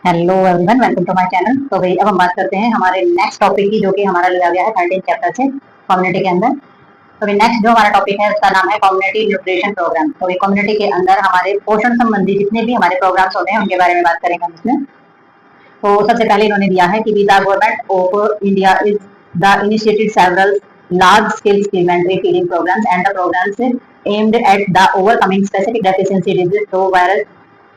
Hello everyone, welcome to my channel. तो भाई अब हम बात करते हैं हमारे नेक्स्ट टॉपिक की, जो कि हमारा लिया गया है 13 चैप्टर से कम्युनिटी के अंदर। तो भाई नेक्स्ट जो हमारा टॉपिक है उसका नाम है कम्युनिटी न्यूट्रिशन प्रोग्राम। तो भाई कम्युनिटी के अंदर हमारे पोषण संबंधी जितने भी हमारे प्रोग्राम्स होते हैं उनके बारे में बात करेंगे हम इसमें। तो सबसे पहले इन्होंने दिया है कि the government of India is the initiated several large scale supplementary feeding programmes and the programmes aimed at the overcoming specific deficiency disease through virus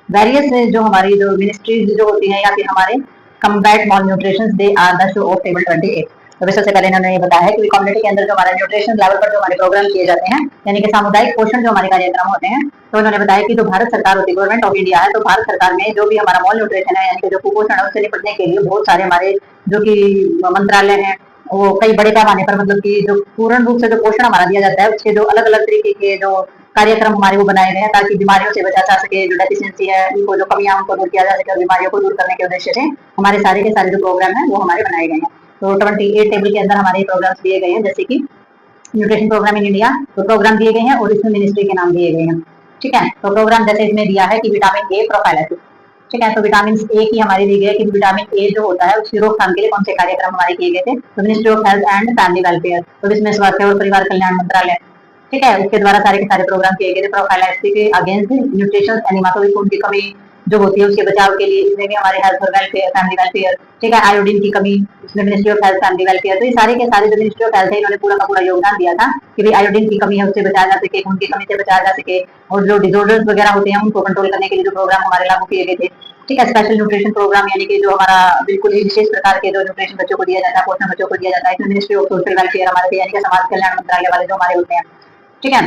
various जो हमारी जो मिनिस्ट्रीज जो होती हैं या फिर हमारे combat malnutrition they are the show of table 28। तो सबसे पहले इन्होंने ये बताया है कि कम्युनिटी के अंदर जो हमारे न्यूट्रिशन लेवल पर जो हमारे प्रोग्राम किए जाते हैं, यानी कि सामुदायिक पोषण जो हमारे कार्यक्रम होते हैं, तो उन्होंने बताया कि जो भारत सरकार होती है, गवर्नमेंट ऑफ इंडिया है, तो भारत सरकार में जो भी हमारा मॉल न्यूट्रिशन है यानी कि जो कुपोषण है उससे निपटने के लिए बहुत सारे हमारे जो कि मंत्रालय हैं वो कई बड़े पैमाने पर मतलब कि जो पूर्ण रूप से जो पोषण हमारा दिया जाता है उसके जो अलग अलग तरीके के जो कार्यक्रम हमारे वो बनाए गए हैं ताकि बीमारियों से बचा जा सके, जो डेफिशिएंसी है उनको जो कमियां उनको दूर किया जा सके और बीमारियों को दूर करने के उद्देश्य से हमारे सारे के सारे जो प्रोग्राम है वो हमारे बनाए गए हैं। तो 28 टेबल के अंदर हमारे प्रोग्राम्स दिए गए हैं, जैसे कि न्यूट्रिशन प्रोग्राम इन इंडिया, तो प्रोग्राम दिए गए हैं और इसमें मिनिस्ट्री के नाम दिए गए हैं। ठीक है, तो प्रोग्राम जैसे इसमें दिया है कि विटामिन ए प्रोफाइलैक्सिस। ठीक है, तो विटामिन ए की हमारी दी गई है कि विटामिन ए जो होता है उसकी रोकथाम के लिए कौन से कार्यक्रम हमारे किए गए थे। तो ministry of health and family welfare, तो इसमें स्वास्थ्य और परिवार कल्याण मंत्रालय, ठीक है, उसके द्वारा सारे के सारे प्रोग्राम किए गए थे प्रोफाइलैक्सिस के अगेंस्ट न्यूट्रिशन एनीमा, तो खून की कमी जो होती है उसके बचाव के लिए इसमें भी हमारे हेल्थ और वेलफेयर फैमिली वेलफेयर, ठीक है, आयोडीन की कमी इसमें ministry of health family welfare. तो ये सारे के सारे जो मिनिस्ट्री ऑफ हेल्थ है इन्होंने पूरा का पूरा योगदान दिया था कि भाई आयोडीन की कमी है उससे बचाया जा सके, खून की कमी से बचाया जा सके, और जो डिसऑर्डर्स वगैरह होते हैं उनको कंट्रोल करने के लिए जो प्रोग्राम हमारे लागू किए गए थे। ठीक है, स्पेशल न्यूट्रिशन प्रोग्राम यानी कि जो हमारा बिल्कुल ही विशेष प्रकार के जो न्यूट्रिशन बच्चों को दिया जाता है, पोषण बच्चों को दिया जाता है, इसमें मिनिस्ट्री ऑफ सोशल वेलफेयर हमारे यानी कि समाज कल्याण मंत्रालय वाले जो हमारे होते हैं। ठीक है,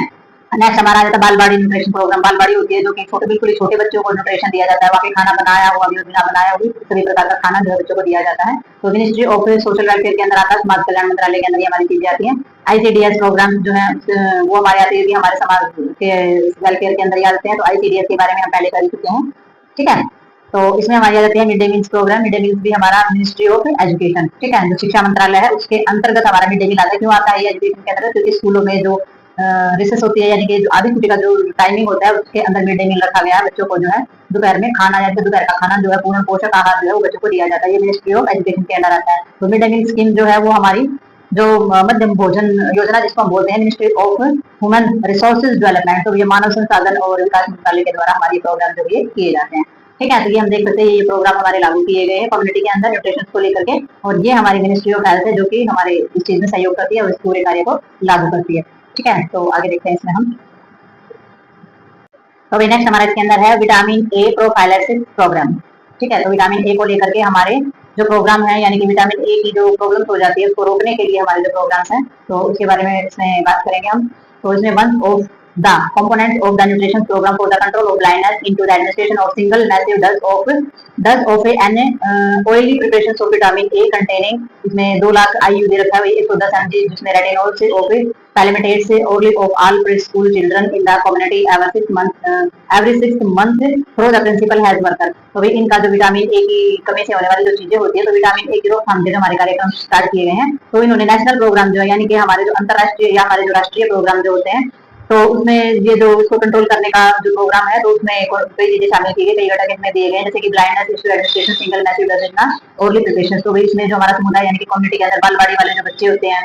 नेक्स्ट हमारा आता है बालवाड़ी न्यूट्रिशन प्रोग्राम। बालवाड़ी होती है जो कि छोटे बिल्कुल छोटे बच्चों को न्यूट्रिशन दिया जाता है, वहाँ पे खाना बनाया हुआ भी बिना बनाया हुआ सभी प्रकार का खाना जो है बच्चों को दिया जाता है। तो मिनिस्ट्री ऑफ सोशल वेलफेयर के अंदर आता है, समाज कल्याण मंत्रालय के अंदर ये हमारी चीजें आती है। आईसीडीएस प्रोग्राम जो है वो हमारे आते हैं, हमारे समाज के वेलफेयर के अंदर ही आते हैं। तो आईसीडीएस के बारे में हम पहले कर चुके हैं। ठीक है, तो इसमें हमारी आ जाती है mid day meals programme. Mid day meals भी हमारा मिनिस्ट्री ऑफ एजुकेशन, ठीक है, जो शिक्षा मंत्रालय है उसके अंतर्गत हमारा मिड डे मील आता है। क्यों आता है एजुकेशन के अंदर, क्योंकि स्कूलों में जो रिसेस होती है यानी कि जो आधी छुट्टी का जो टाइमिंग होता है उसके अंदर मिड डे मील रखा गया है। बच्चों को जो है दोपहर में खाना या दोपहर का खाना जो है पूर्ण पोषक आहार जो है वो बच्चों को दिया जाता है। ये मिनिस्ट्री ऑफ एजुकेशन के अंदर आता है। तो मिड डे मील स्कीम जो है वो हमारी जो मध्यम भोजन योजना जिसको हम बोलते हैं ministry of human resources development, तो ये मानव संसाधन और विकास मंत्रालय के द्वारा हमारे प्रोग्राम जो ये किए जाते हैं। ठीक है, तो ये हम देख सकते हैं ये प्रोग्राम हमारे लागू किए गए हैं कम्युनिटी के अंदर न्यूट्रिशन को लेकर के, और ये हमारी मिनिस्ट्री ऑफ हेल्थ है जो कि हमारे इस चीज में सहयोग करती है और इस पूरे कार्य को लागू करती है। ठीक है, तो आगे देखते हैं इसमें हम। तो नेक्स्ट हमारा इसके अंदर है विटामिन ए प्रोफाइलैक्सिस प्रोग्राम। ठीक है, तो विटामिन ए को लेकर के हमारे जो प्रोग्राम है यानी कि विटामिन ए की जो प्रॉब्लम हो जाती है उसको रोकने के लिए हमारे जो प्रोग्राम्स हैं तो उसके बारे में इसमें बात करेंगे हम। तो इसमें one of the components of the nutrition program for the control of blindness into the administration of single massive dose of an oily preparations of vitamin A containing, इसमें 2 लाख IU दे रखा है 110 mg, जिसमें रेटिनॉल से और पैलेमेटेट से orally of all preschool children in the community every 6 month through the principal health worker। तो भाई इनका जो विटामिन ए की कमी से होने वाली जो चीजें होती है, तो विटामिन ए की रोकथाम के जो हमारे कार्यक्रम स्टार्ट किए गए हैं, तो इन्होंने नेशनल प्रोग्राम जो है यानी कि हमारे जो अंतरराष्ट्रीय या हमारे जो राष्ट्रीय प्रोग्राम जो होते हैं तो उसमें ये जो इसको कंट्रोल करने का जो प्रोग्राम है तो उसमें कई चीजें शामिल की गई, कई घटक इसमें दिए गए, जैसे कि blindness issue administration single massive dose ना ओरली प्रिपरेशन। तो इसमें जो हमारा समुदाय यानी कि कम्युनिटी के अंदर बालवाड़ी वाले जो बच्चे होते हैं,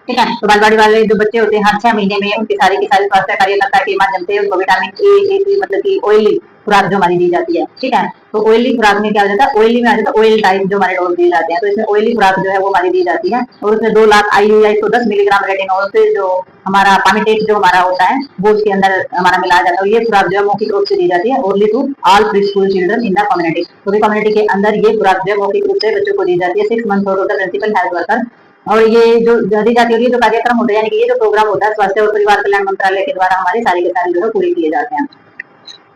ठीक है, तो बालवाड़ी वाले जो बच्चे होते हैं हर 6 महीने में उनकी सारी की सारी स्वास्थ्य कार्यकर्ता के माध्यम से उनको विटामिन ए मतलब की ऑयली खुराक जो हमारी दी जाती है। ठीक है, तो ऑयली खुराक में क्या हो जाता है, ऑयली में आ जाता है ऑयल टाइप जो हमारे डोज दिए जाते हैं, तो इसमें ऑयली खुराक जो है वो हमारी दी जाती है और उसमें 2 लाख IU या 110 मिलीग्राम रेटिनॉल से जो हमारा पामिटेट जो हमारा होता है वो उसके अंदर हमारा मिलाया जाता है और ये खुराक जो है मौखिक रूप से दी जाती है only to all pre school children in the community. तो भी कम्युनिटी के अंदर ये खुराक जो है मौखिक रूप से बच्चों को दी जाती है 6 मंथ और प्रिंसिपल हेल्थ वर्कर। और ये जो दी जाती है जो कार्यक्रम होता है यानी कि ये जो प्रोग्राम होता है स्वास्थ्य और परिवार कल्याण मंत्रालय के द्वारा हमारे सारे के सारे जो है पूरे किए जाते हैं।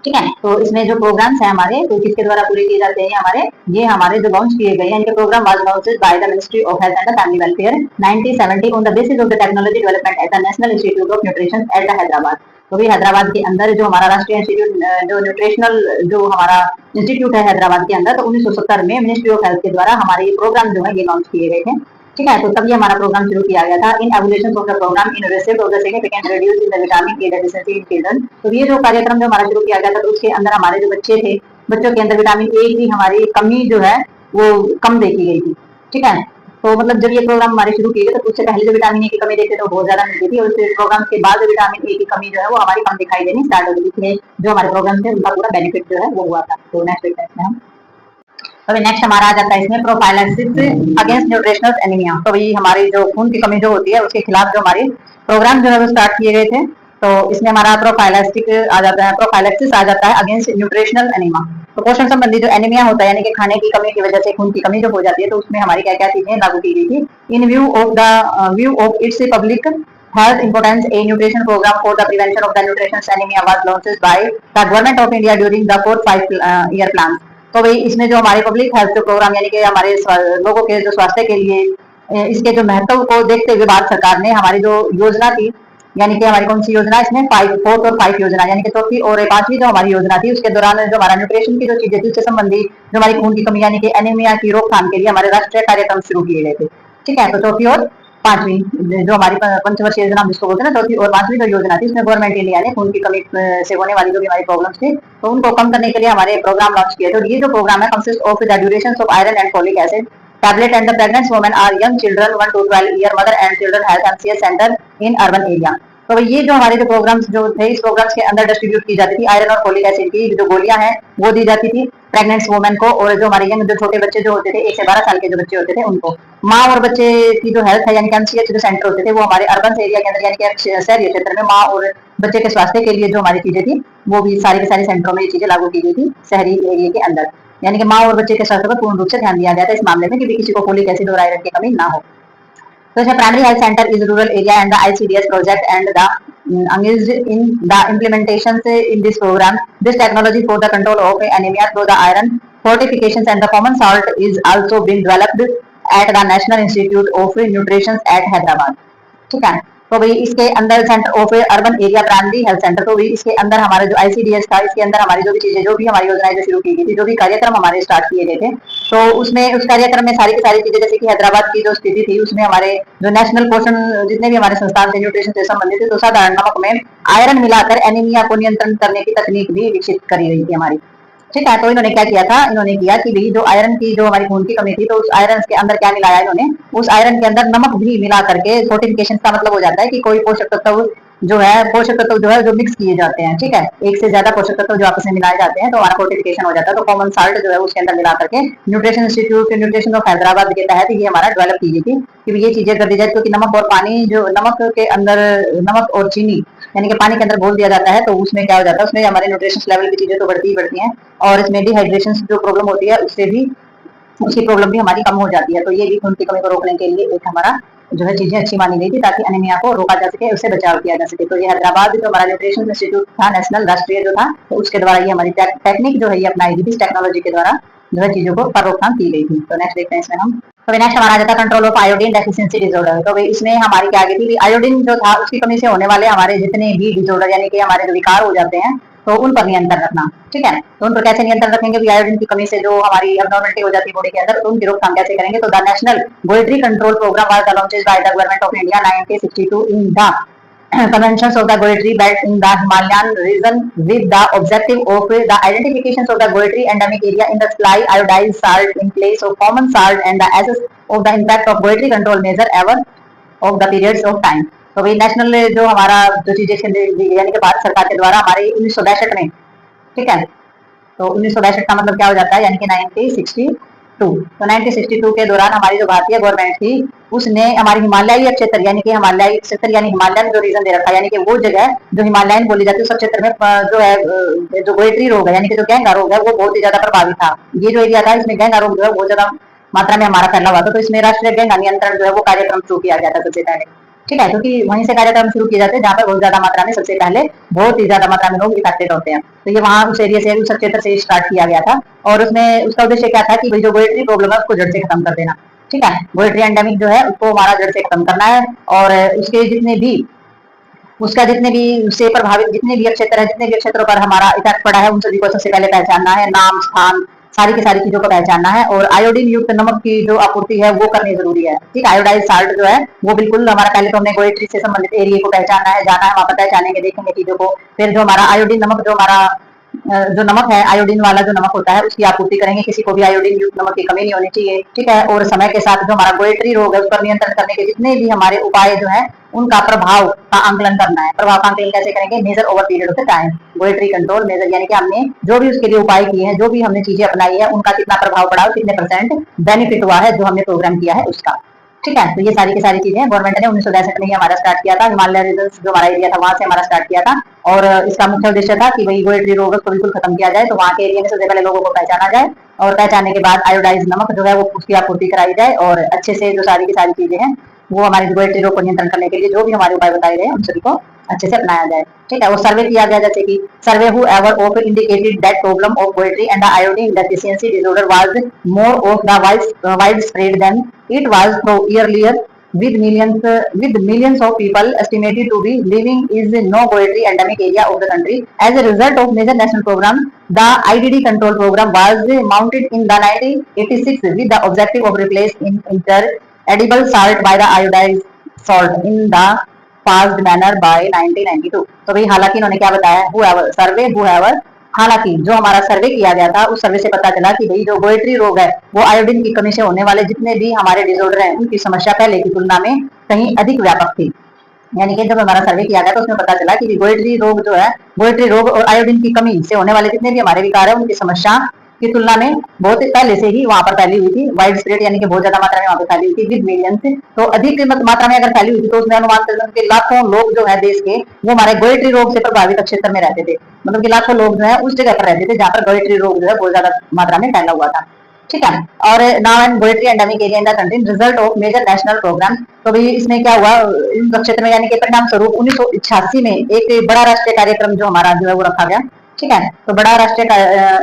ठीक है, तो इसमें जो प्रोग्राम्स है हमारे तो किसके द्वारा पूरे किए जाते हैं, ये हमारे जो लॉन्च किए गए हैं इनके programme was launched by the ministry of health and family welfare 1970 on the basis of the technology development at the national institute of nutrition at the Hyderabad. तो भी हैदराबाद के अंदर जो हमारा राष्ट्रीय इंस्टीट्यूट जो न्यूट्रिशनल जो हमारा इंस्टीट्यूट है हैदराबाद के अंदर, तो 1970 में मिनिस्ट्री ऑफ हेल्थ के द्वारा हमारे ये प्रोग्राम जो है ये लॉन्च किए गए थे। ठीक है, तो तब ये हमारा प्रोग्राम शुरू किया गया था। In evolution of the programme in receipt of the significant reduce in the vitamin A deficiency in children. तो ये जो कार्यक्रम जो हमारा शुरू किया गया था तो उसके अंदर हमारे जो बच्चे थे बच्चों के अंदर विटामिन ए की हमारी कमी जो है वो कम देखी गई थी। ठीक है, तो मतलब जब ये प्रोग्राम हमारे शुरू किए गए तो उससे पहले जो विटामिन ए की कमी देखते तो बहुत ज्यादा मिलती थी, और इस प्रोग्राम के बाद विटामिन ए की कमी जो है वो हमारी कम दिखाई देनी स्टार्ट हो गई थी। जो हमारे प्रोग्राम थे उनका पूरा बेनिफिट जो है वो हुआ था। तो नेक्स्ट देखते हैं हम। तो नेक्स्ट हमारा आ जाता है इसमें प्रोफाइलैक्सिस अगेंस्ट न्यूट्रिशनल एनीमिया। तो भाई हमारी जो खून की कमी जो होती है उसके खिलाफ जो हमारे प्रोग्राम जो है वो स्टार्ट किए गए थे। तो इसमें हमारा प्रोफाइलैक्सिस आ जाता है, प्रोफाइलैक्सिस आ जाता है अगेंस्ट न्यूट्रिशनल एनीमिया। तो पोषण संबंधी जो एनीमिया होता है यानी कि खाने की कमी की वजह से खून की कमी जो हो जाती है, तो उसमें हमारी क्या क्या चीजें लागू की गई थी। इन view of its public health importance, a nutrition program for the prevention of the nutrition anemia was launched by the government of India during the 4-5 year plan। तो भाई इसमें जो हमारे पब्लिक हेल्थ प्रोग्राम यानी कि हमारे लोगों के जो स्वास्थ्य के लिए इसके जो महत्व को देखते हुए भारत सरकार ने हमारी जो योजना थी, यानी कि हमारी कौन सी योजना, इसमें 4 और 5 योजना यानी कि चौथी और पांचवी जो हमारी योजना थी, उसके दौरान जो हमारा न्यूट्रिशन की जो चीजें थी उससे संबंधी जो हमारी खून की कमी यानी कि एनीमिया की रोकथाम के लिए हमारे राष्ट्रीय कार्यक्रम शुरू किए गए थे। ठीक है, तो चौथी और पांचवी जो हमारी पंचवर्षीय योजना जिसको बोलते हैं ना, चौथी और पांचवी जो योजना थी उसमें गवर्नमेंट इंडिया ने खून की कमी से होने वाली जो भी हमारी प्रॉब्लम्स थी तो उनको कम करने के लिए हमारे प्रोग्राम लॉन्च किए थे। ये जो प्रोग्राम है consist of the duration of iron and folic acid tablet and the pregnant women are young children 1 to 12 year mother and children health MCH center in urban area। तो ये जो हमारे जो प्रोग्राम्स जो थे इस प्रोग्राम्स के अंदर डिस्ट्रीब्यूट की जाती थी आयरन और फोलिक एसिड की जो गोलियां हैं वो दी जाती थी प्रेग्नेंट वुमेन को, और जो हमारे यंग जो छोटे बच्चे जो होते थे 1 से 12 साल के जो बच्चे होते थे उनको। माँ और बच्चे की जो हेल्थ है यानी कि एमसीएच जो सेंटर होते थे वो हमारे अर्बन एरिया के अंदर यानी कि शहरी क्षेत्र में माँ और बच्चे के स्वास्थ्य के लिए जो हमारी चीजें थी वो भी सारी के सारी सेंटरों में ये चीजें लागू की गई थी शहरी एरिया के अंदर, यानी कि माँ और बच्चे के स्वास्थ्य पर पूर्ण रूप से ध्यान दिया गया था इस मामले में कि किसी को फोलिक एसिड और आयरन की कमी ना हो। तो primary health centre is rural area and the ICDS project and the engaged in the implementations in this program. This technology for the control of anemia through the iron fortifications and the common salt is also being developed at the National Institute of Nutrition at Hyderabad। ठीक है, तो भाई इसके अंदर centre of urban area primary health centre, तो भाई इसके अंदर हमारा जो ICDS था इसके अंदर हमारी जो भी चीजें जो भी हमारी योजनाएं जो शुरू की गई थी जो भी कार्यक्रम हमारे स्टार्ट किए गए थे तो उसमें उस कार्यक्रम में सारी की सारी चीजें जैसे कि हैदराबाद की जो स्थिति थी उसमें हमारे जो नेशनल पोषण जितने भी हमारे संस्थान थे न्यूट्रिशन से संबंधित थे तो साधारण नमक में आयरन मिलाकर एनीमिया को नियंत्रण करने की तकनीक भी विकसित करी गई थी हमारी। ठीक है, तो इन्होंने क्या किया था, इन्होंने किया कि भाई जो आयरन की जो हमारी खून की कमी थी तो उस आयरन के अंदर क्या मिलाया इन्होंने, उस आयरन के अंदर नमक भी मिला करके फोर्टिफिकेशन का मतलब हो जाता है कि कोई पोषक तत्व जो है जो मिक्स किए जाते हैं। ठीक है, एक से ज्यादा पोषक तत्व जो आपस में मिलाए जाते हैं तो हमारा फोर्टिफिकेशन हो जाता है। तो कॉमन साल्ट जो है उसके अंदर मिला करके nutrition institute nutrition of Hyderabad के तहत ये हमारा डेवलप की गई थी कि ये चीजें कर दी जाए, क्योंकि नमक और पानी जो नमक के अंदर नमक और चीनी यानी कि पानी के अंदर घोल दिया जाता है तो उसमें क्या हो जाता है, उसमें हमारे न्यूट्रिशन लेवल की चीजें तो बढ़ती ही बढ़ती हैं और इसमें डिहाइड्रेशन जो प्रॉब्लम होती है उससे भी उसकी प्रॉब्लम भी हमारी कम हो जाती है। तो ये भी खून की कमी को रोकने के लिए एक हमारा जो है चीजें अच्छी मानी गई थी ताकि एनीमिया को रोका जा सके, उससे बचाव किया जा सके। तो ये हैदराबाद जो हमारा न्यूट्रिशन इंस्टीट्यूट था नेशनल राष्ट्रीय जो था तो उसके द्वारा ये हमारी टेक्निक जो है ये अपनाई गई थी, इस टेक्नोलॉजी के द्वारा जो है चीजों को पर रोकथाम की गई थी। तो नेक्स्ट देखते हैं इसमें हम। तो नेक्स्ट हमारा आ जाता है control of iodine deficiency disorder. तो इसमें हमारी क्या गई थी, आयोडीन जो था उसकी कमी से होने वाले हमारे जितने भी डिसऑर्डर यानी कि हमारे जो विकार हो जाते हैं तो उन पर नियंत्रण रखना। ठीक है, तो उन पर कैसे नियंत्रण रखेंगे, आयोडीन की कमी से जो हमारी अबनॉर्मलिटी हो जाती है बॉडी के अंदर तो उनकी रोकथाम कैसे करेंगे। तो the national goitre control programme was launched by the government of India 1962 in the conventions of the Goitre belt in the Himalayan region with the objective of the identification of the Goitre endemic area in the supply iodized salt in place of common salt and the assess of the impact of Goitre control measure ever of the periods of time। तो वही national जो हमारा जो चीजें यानी कि भारत सरकार के द्वारा हमारे 1962 में, ठीक है, तो 1962 का मतलब क्या हो जाता है यानी कि 1962। तो 1962 के दौरान हमारी जो भारतीय गवर्नमेंट थी उसने हमारी हिमालयी क्षेत्र यानी कि हिमालयी क्षेत्र यानी हिमालयन जो रीजन दे रखा है यानी कि वो जगह जो हिमालयन बोली जाती है उस क्षेत्र में जो है जो गोइट्री रोग है यानी कि जो गैंगा रोग है वो बहुत ही ज्यादा प्रभावित था। ये जो एरिया था इसमें गैंगा रोग जो है बहुत ज्यादा मात्रा में हमारा फैला हुआ था। तो इसमें राष्ट्रीय गैंगा नियंत्रण जो है वो कार्यक्रम शुरू किया गया था सबसे पहले। ठीक है, क्योंकि वहीं से कार्यक्रम शुरू किए जाते हैं जहाँ पर बहुत ज्यादा मात्रा में सबसे पहले बहुत ही ज्यादा मात्रा में लोग इफेक्टेड होते हैं। तो ये वहाँ उस एरिया से उस क्षेत्र से स्टार्ट किया गया था और उसमें उसका उद्देश्य क्या था कि जो गोइट्री प्रॉब्लम है उसको जड़ से खत्म कर देना। ठीक है, गोइट्री एंडेमिक जो है उसको हमारा जड़ से खत्म करना है और उसके जितने भी उसका जितने भी उससे प्रभावित जितने भी क्षेत्र है जितने भी क्षेत्रों पर हमारा इफेक्ट पड़ा है उन सभी को सबसे पहले पहचानना है, नाम स्थान सारी की सारी चीजों को पहचानना है और आयोडीन युक्त नमक की जो आपूर्ति है वो करनी जरूरी है। ठीक, आयोडाइज साल्ट जो है वो बिल्कुल हमारा पहले तो हमने गोइट्री से संबंधित एरिया को पहचानना है, जाना है वहां पर पहचानेंगे देखेंगे चीजों को, फिर जो हमारा आयोडीन नमक जो हमारा जो नमक है, आयोडीन वाला जो नमक होता है, उसकी आपूर्ति करेंगे। किसी को भी आयोडीन युक्त नमक की कमी नहीं होनी चाहिए, ठीक है। और समय के साथ जो हमारा गोइट्री रोग है, उस पर नियंत्रण करने के जितने भी हमारे उपाय जो है, उनका प्रभाव का आंकलन करना है। प्रभाव का आंकलन कैसे करेंगे? Measure over period of time, goitre control measure, यानी कि हमने जो भी उसके लिए उपाय किए हैं, जो भी हमने चीजें अपनाई है, उनका कितना प्रभाव पड़ा, कितने परसेंट बेनिफिट हुआ है, जो हमने प्रोग्राम किया है उसका, ठीक है। तो ये सारी की सारी चीजें गवर्नमेंट ने 1962 में ही हमारा स्टार्ट किया था। हिमालय रीजन जो हमारा एरिया था, वहां से हमारा स्टार्ट किया था। और इसका मुख्य उद्देश्य था कि वही गोइट्री रोग को बिल्कुल खत्म किया जाए। तो वहाँ के एरिया में सबसे पहले लोगों को पहचाना जाए, और पहचानने के बाद आयोडाइज नमक जो है वो उसकी आपूर्ति कराई जाए, और अच्छे से जो सारी की सारी चीजें हैं वो हमारी गोइट्री रोग को नियंत्रण करने के लिए जो भी हमारे उपाय बताए गए उन सभी को अच्छे से अपनाया जाए, ठीक है। वो सर्वे किया गया, जैसे कि survey however of indicated that problem of goitre and the iodine deficiency disorder was more of the wide spread than it was through earlier with millions of people estimated to be living is no goitre endemic area of the country. As a result of major national program, the IDD control program was mounted in the 1986 with the objective of replacing inter-edible salt by the iodized salt in the fast manner by 1992. तो भाई हालांकि इन्होंने क्या बताया, whoever हालांकि जो हमारा सर्वे किया गया था, उस सर्वे से पता चला कि भाई जो गोइट्री रोग है, वो आयोडीन की कमी से होने वाले जितने भी हमारे डिसऑर्डर हैं, उनकी समस्या पहले की तुलना में कहीं अधिक व्यापक थी। यानी कि जब हमारा सर्वे किया गया तो उसमें पता चला कि गोइट्री रोग जो है, गोइट्री रोग और आयोडीन की कमी से होने वाले जितने भी हमारे विकार है, उनकी समस्या की तुलना में बहुत पहले से ही वहां पर फैली हुई थी। वाइड स्प्रेड यानी कि बहुत ज्यादा मात्रा में वहां पर फैली हुई थी, विद मिलियंस। तो अधिक मात्रा में अगर फैली हुई थी तो उसमें अनुमान के लाखों लोग जो है देश के, वो हमारे गोइट्री रोग से प्रभावित क्षेत्र में रहते थे। मतलब कि लाखों लोग जो है उस जगह पर रहते थे जहां पर गोइट्री रोग जो है बहुत ज्यादा मात्रा में फैला हुआ था, ठीक है। और now and goitre endemic area in the country, result of major national programme. तो भाई इसमें क्या हुआ इस क्षेत्र में, यानी कि परिणाम स्वरूप 1986 में एक बड़ा राष्ट्रीय कार्यक्रम जो हमारा जो है वो रखा गया, ठीक है। तो बड़ा राष्ट्रीय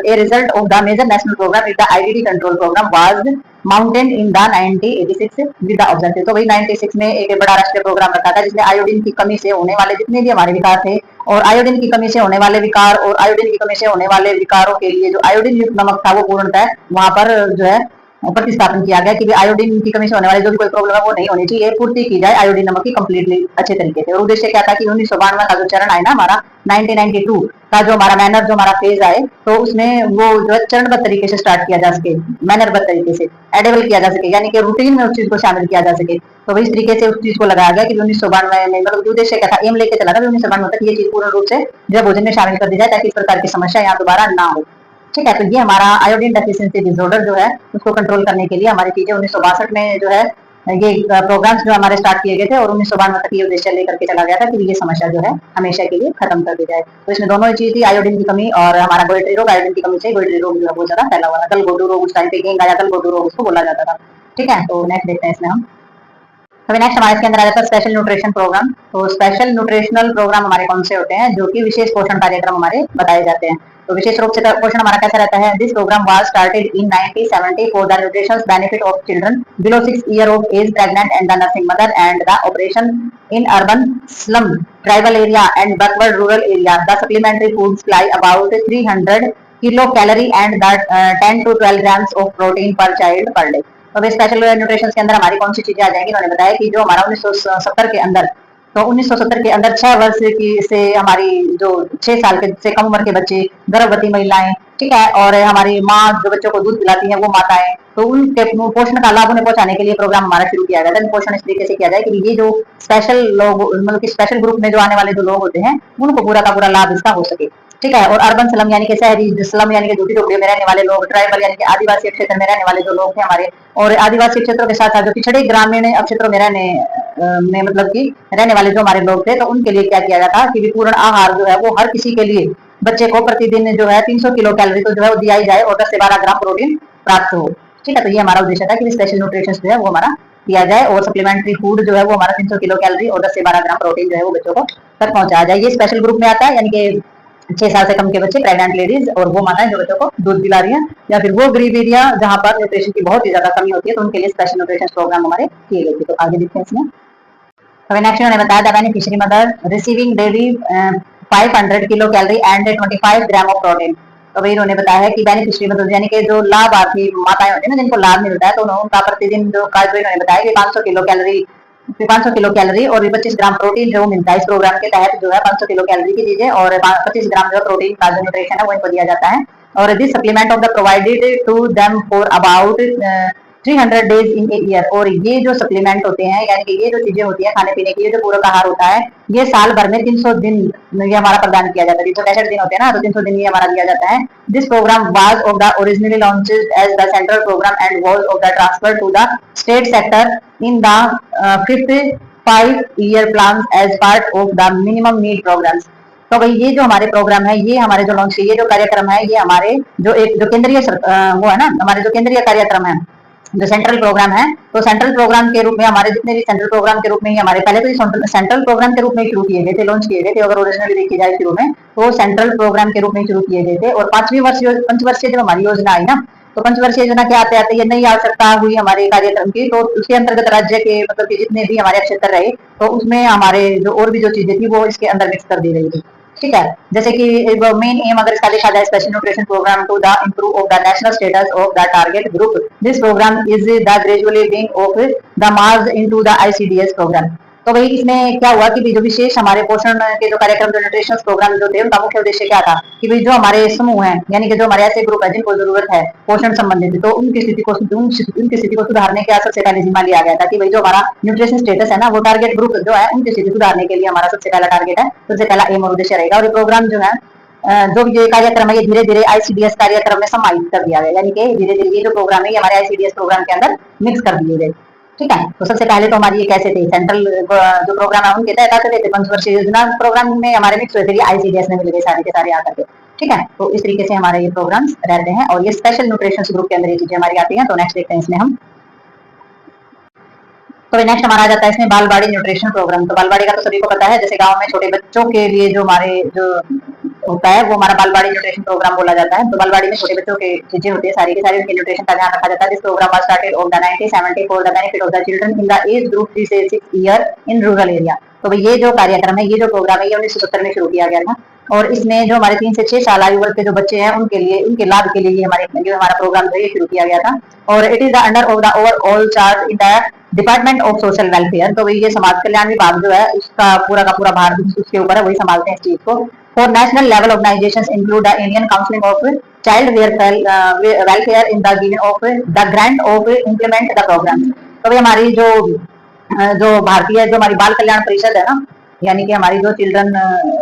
a result of the major national programme is the IDD control programme was mountain in the 1986 with the objective. तो वही 96 में एक बड़ा राष्ट्रीय प्रोग्राम रखा था, जिसमें आयोडीन की कमी से होने वाले जितने भी हमारे विकार थे, और आयोडीन की कमी से होने वाले विकार और आयोडीन की कमी से होने वाले विकारों के लिए जो आयोडीन युक्त नमक था, वो पूर्णतः वहां पर जो है प्रतिस्थापन किया गया कि आयोडीन की कमी से होने वाले जो भी कोई प्रॉब्लम है वो नहीं होनी चाहिए, पूर्ति की जाए आयोडीन नमक की कंप्लीटली अच्छे तरीके से। और उद्देश्य क्या था कि 1992 का जो चरण आया ना हमारा, 1992 का जो हमारा मैनर जो हमारा फेज आए, तो उसमें वो जो है चरणबद्ध तरीके से स्टार्ट किया जा सके, मैनरबद्ध तरीके से एडेबल किया जा सके, यानी कि रूटीन में उस चीज को शामिल किया जा सके। तो इस तरीके से उस चीज को लगाया गया कि 1992 में, मतलब उद्देश्य क्या था, एम लेके चला था 1992 तक ये चीज पूर्ण रूप से जो भोजन में शामिल कर दी जाए, ताकि इस प्रकार की समस्या यहाँ दोबारा ना हो, ठीक है। तो ये हमारा आयोडीन डेफिशिएंसी डिसऑर्डर जो है उसको कंट्रोल करने के लिए हमारी चीजें 1962 में जो है ये प्रोग्राम्स जो हमारे स्टार्ट किए गए थे, और 1992 तक ये उद्देश्य लेकर के चला गया था कि ये समस्या जो है हमेशा के लिए खत्म कर दी जाए। तो इसमें दोनों ही चीज थी, आयोडीन की कमी और हमारा गोइट्री रोग। आयोडीन की कमी से गोइट्री रोग जो है बहुत ज्यादा फैला हुआ था, गलघोटू रोग उस टाइम पे गेंग आया, गलघोटू रोग उसको बोला जाता था, ठीक है। तो नेक्स्ट देखते हैं इसमें हम। अभी नेक्स्ट हमारे इसके अंदर आ जाता है स्पेशल न्यूट्रिशन प्रोग्राम। तो स्पेशल न्यूट्रिशनल प्रोग्राम हमारे कौन से होते हैं, जो कि विशेष पोषण कार्यक्रम हमारे बताए जाते हैं। तो विशेष रूप से पोषण हमारा कैसा रहता है, this programme was started in 1970 for the nutritional benefit of children below 6 year of age, pregnant and the nursing mother, and the operation in urban slum tribal area and backward rural area. The supplementary food supply about 300 kilo calorie and the 10 to 12 grams of protein per child per day. तो special nutrition के अंदर हमारी कौन सी चीजें आ जाएंगी, उन्होंने बताया कि जो हमारा 1970 के अंदर, तो 1970 के अंदर 6 वर्ष की से हमारी जो 6 साल के से कम उम्र के बच्चे, गर्भवती महिलाएं, ठीक है, और हमारी माँ जो बच्चों को दूध पिलाती है वो माताएं, तो उनके पोषण का लाभ उन्हें पहुंचाने के लिए प्रोग्राम हमारा शुरू किया गया था। पोषण इस तरीके से किया जाए कि ये जो स्पेशल लोग, मतलब कि स्पेशल ग्रुप में जो आने वाले जो लोग होते हैं, उनको पूरा का पूरा लाभ इसका हो सके, ठीक है। और अर्बन स्लम यानी कि शहरी स्लम यानी कि झूठी झोपड़ियों में रहने वाले लोग, ट्राइबल यानी कि आदिवासी क्षेत्र में रहने वाले जो लोग थे हमारे, और आदिवासी क्षेत्रों के साथ साथ जो पिछड़े ग्रामीण क्षेत्रों में रहने मतलब कि रहने वाले जो हमारे लोग थे, तो उनके लिए क्या किया जाता कि पूर्ण आहार जो है वो हर किसी के लिए, बच्चे को प्रतिदिन जो है 300 किलो कैलोरी तो जो है वो दिया ही जाए, और 10 से 12 ग्राम प्रोटीन प्राप्त हो, ठीक है। तो ये हमारा उद्देश्य था कि स्पेशल न्यूट्रिशन जो है वो हमारा दिया जाए, और सप्लीमेंट्री फूड जो है वो हमारा 300 किलो कैलोरी और 10 से 12 ग्राम प्रोटीन जो है वो बच्चों को तक पहुंचाया जाए। ये स्पेशल ग्रुप में आता है, यानी कि 6 साल से कम के बच्चे, प्रेग्नेंट लेडीज, और वो माताएं जो बच्चों को दूध पिला रही हैं, या फिर वो गरीब एरिया जहां पर न्यूट्रिशन की बहुत ही ज्यादा कमी होती है, तो उनके लिए स्पेशल न्यूट्रिशन प्रोग्राम हमारे किए गए थे। तो आगे देखते हैं इसमें। अभी नेक्स्ट उन्होंने बताया the beneficiary mother receiving daily 500 kilo calorie and 25 gram of protein. तो भाई उन्होंने बताया है कि बेनिफिशियरी मतलब यानी कि जो लाभार्थी माताएं होती है ना, जिनको लाभ मिलता है, तो उनका प्रतिदिन जो इन्होंने बताया कि 500 किलो कैलोरी 500 किलो कैलोरी और 25 ग्राम प्रोटीन जो मिलता है इस प्रोग्राम के तहत जो है 500 किलो कैलोरी की चीजें और 25 ग्राम जो प्रोटीन का जो न्यूट्रिशन है वो इनको दिया जाता है। और this supplement of the provided to them for about 300 days in a year. और ये जो सप्लीमेंट होते हैं यानी कि ये जो चीजें होती है खाने पीने की, ये जो पूरक आहार होता है, ये साल भर में 300 दिन ये हमारा प्रदान किया जाता है। 365 दिन होते हैं ना, तो 300 दिन ये हमारा दिया जाता है। This programme was of the originally launched as the central program and was of the transfer to the state sector in the 5 year plan as part of the minimum need programs. तो भाई ये जो हमारे programme है, ये हमारे जो launch ये जो कार्यक्रम है, ये हमारे जो एक जो केंद्रीय वो है ना, हमारे जो केंद्रीय कार्यक्रम है, जो सेंट्रल प्रोग्राम है, तो सेंट्रल प्रोग्राम के रूप में हमारे जितने भी सेंट्रल प्रोग्राम के रूप में ही हमारे पहले तो सेंट्रल प्रोग्राम के रूप में शुरू किए गए थे, लॉन्च किए गए थे। अगर ओरिजिनली देखी जाए शुरू में तो सेंट्रल प्रोग्राम के रूप में शुरू किए गए थे। और पंचवर्षीय जब हमारी योजना आई ना, तो पंचवर्षीय योजना के आते आते ये नई आवश्यकता हुई हमारे कार्यक्रम की, तो उसके अंतर्गत राज्य के मतलब कि जितने भी हमारे क्षेत्र रहे, तो उसमें हमारे जो और भी जो चीजें थी वो इसके अंदर मिक्स कर दी गई थी। ठीक है, जैसे कि मेन एम अगर इसका लिखा जाए special nutrition program to the improve of the national status of the target group, this program is the gradually being of the merge into the ICDS program. तो भाई इसमें क्या हुआ कि जो विशेष हमारे पोषण के जो कार्यक्रम जो न्यूट्रिशन प्रोग्राम जो थे, उनका मुख्य उद्देश्य क्या था कि भाई जो हमारे समूह है यानी कि जो हमारे ऐसे ग्रुप है जिनको जरूरत है पोषण संबंधित, तो उनकी स्थिति को सुधारने का सबसे पहले जिम्मा लिया गया था कि भाई जो हमारा न्यूट्रिशन स्टेटस है ना, वो टारगेट ग्रुप जो है उनकी स्थिति सुधारने के लिए हमारा सबसे पहला टारगेट है, सबसे पहला एम और उद्देश्य रहेगा। और ये प्रोग्राम जो है जो ये कार्यक्रम है, ये धीरे धीरे आईसीडीएस कार्यक्रम में समाहित कर दिया गया, यानी कि धीरे धीरे ये जो प्रोग्राम है ये हमारे आईसीडीएस प्रोग्राम के अंदर मिक्स कर दिए गए। ठीक है, तो सबसे पहले तो हमारी ये कैसे थे, सेंट्रल जो प्रोग्राम है उनके तहत आते थे, पंचवर्षीय योजना प्रोग्राम में हमारे मिक्स हुए थे, आईसीडीएस में मिल गए सारे के सारे आकर के। ठीक है, तो इस तरीके से हमारे ये प्रोग्राम्स रहते हैं और ये स्पेशल न्यूट्रिशन ग्रुप के अंदर ये चीजें हमारी आती हैं। तो नेक्स्ट देखते हैं इसमें हम, तो नेक्स्ट हमारा आ जाता है इसमें बालवाड़ी न्यूट्रिशन प्रोग्राम। तो बालवाड़ी का तो सभी को पता है, जैसे गांव में छोटे बच्चों के लिए जो हमारे जो होता है वो हमारा बालवाड़ी न्यूट्रिशन प्रोग्राम बोला जाता है। तो बालवाड़ी में छोटे बच्चों की चीजें होती है, सारी की सारी उनके न्यूट्रिशन का ध्यान रखा जाता है। This programme was started on the 1970 for the benefit of the children in the age group 3 से 6 ईयर इन रूरल एरिया। तो ये जो कार्यक्रम है, ये जो प्रोग्राम है, ये 1970 में शुरू किया गया था और इसमें जो हमारे 3 से 6 साल आयु वर्ग के जो बच्चे हैं उनके लिए, उनके लाभ के लिए ये हमारा प्रोग्राम जो ये शुरू किया गया था। और it is the under of the overall charge in the department of social welfare. तो ये समाज कल्याण विभाग जो है उसका पूरा का पूरा भार उसके ऊपर है, वही संभालते हैं इस चीज को। For national level organisations include the Indian council of child welfare in the given of the grant of implement the program. तो हमारी जो भारतीय जो हमारी बाल कल्याण परिषद है ना, यानी कि हमारी जो चिल्ड्रन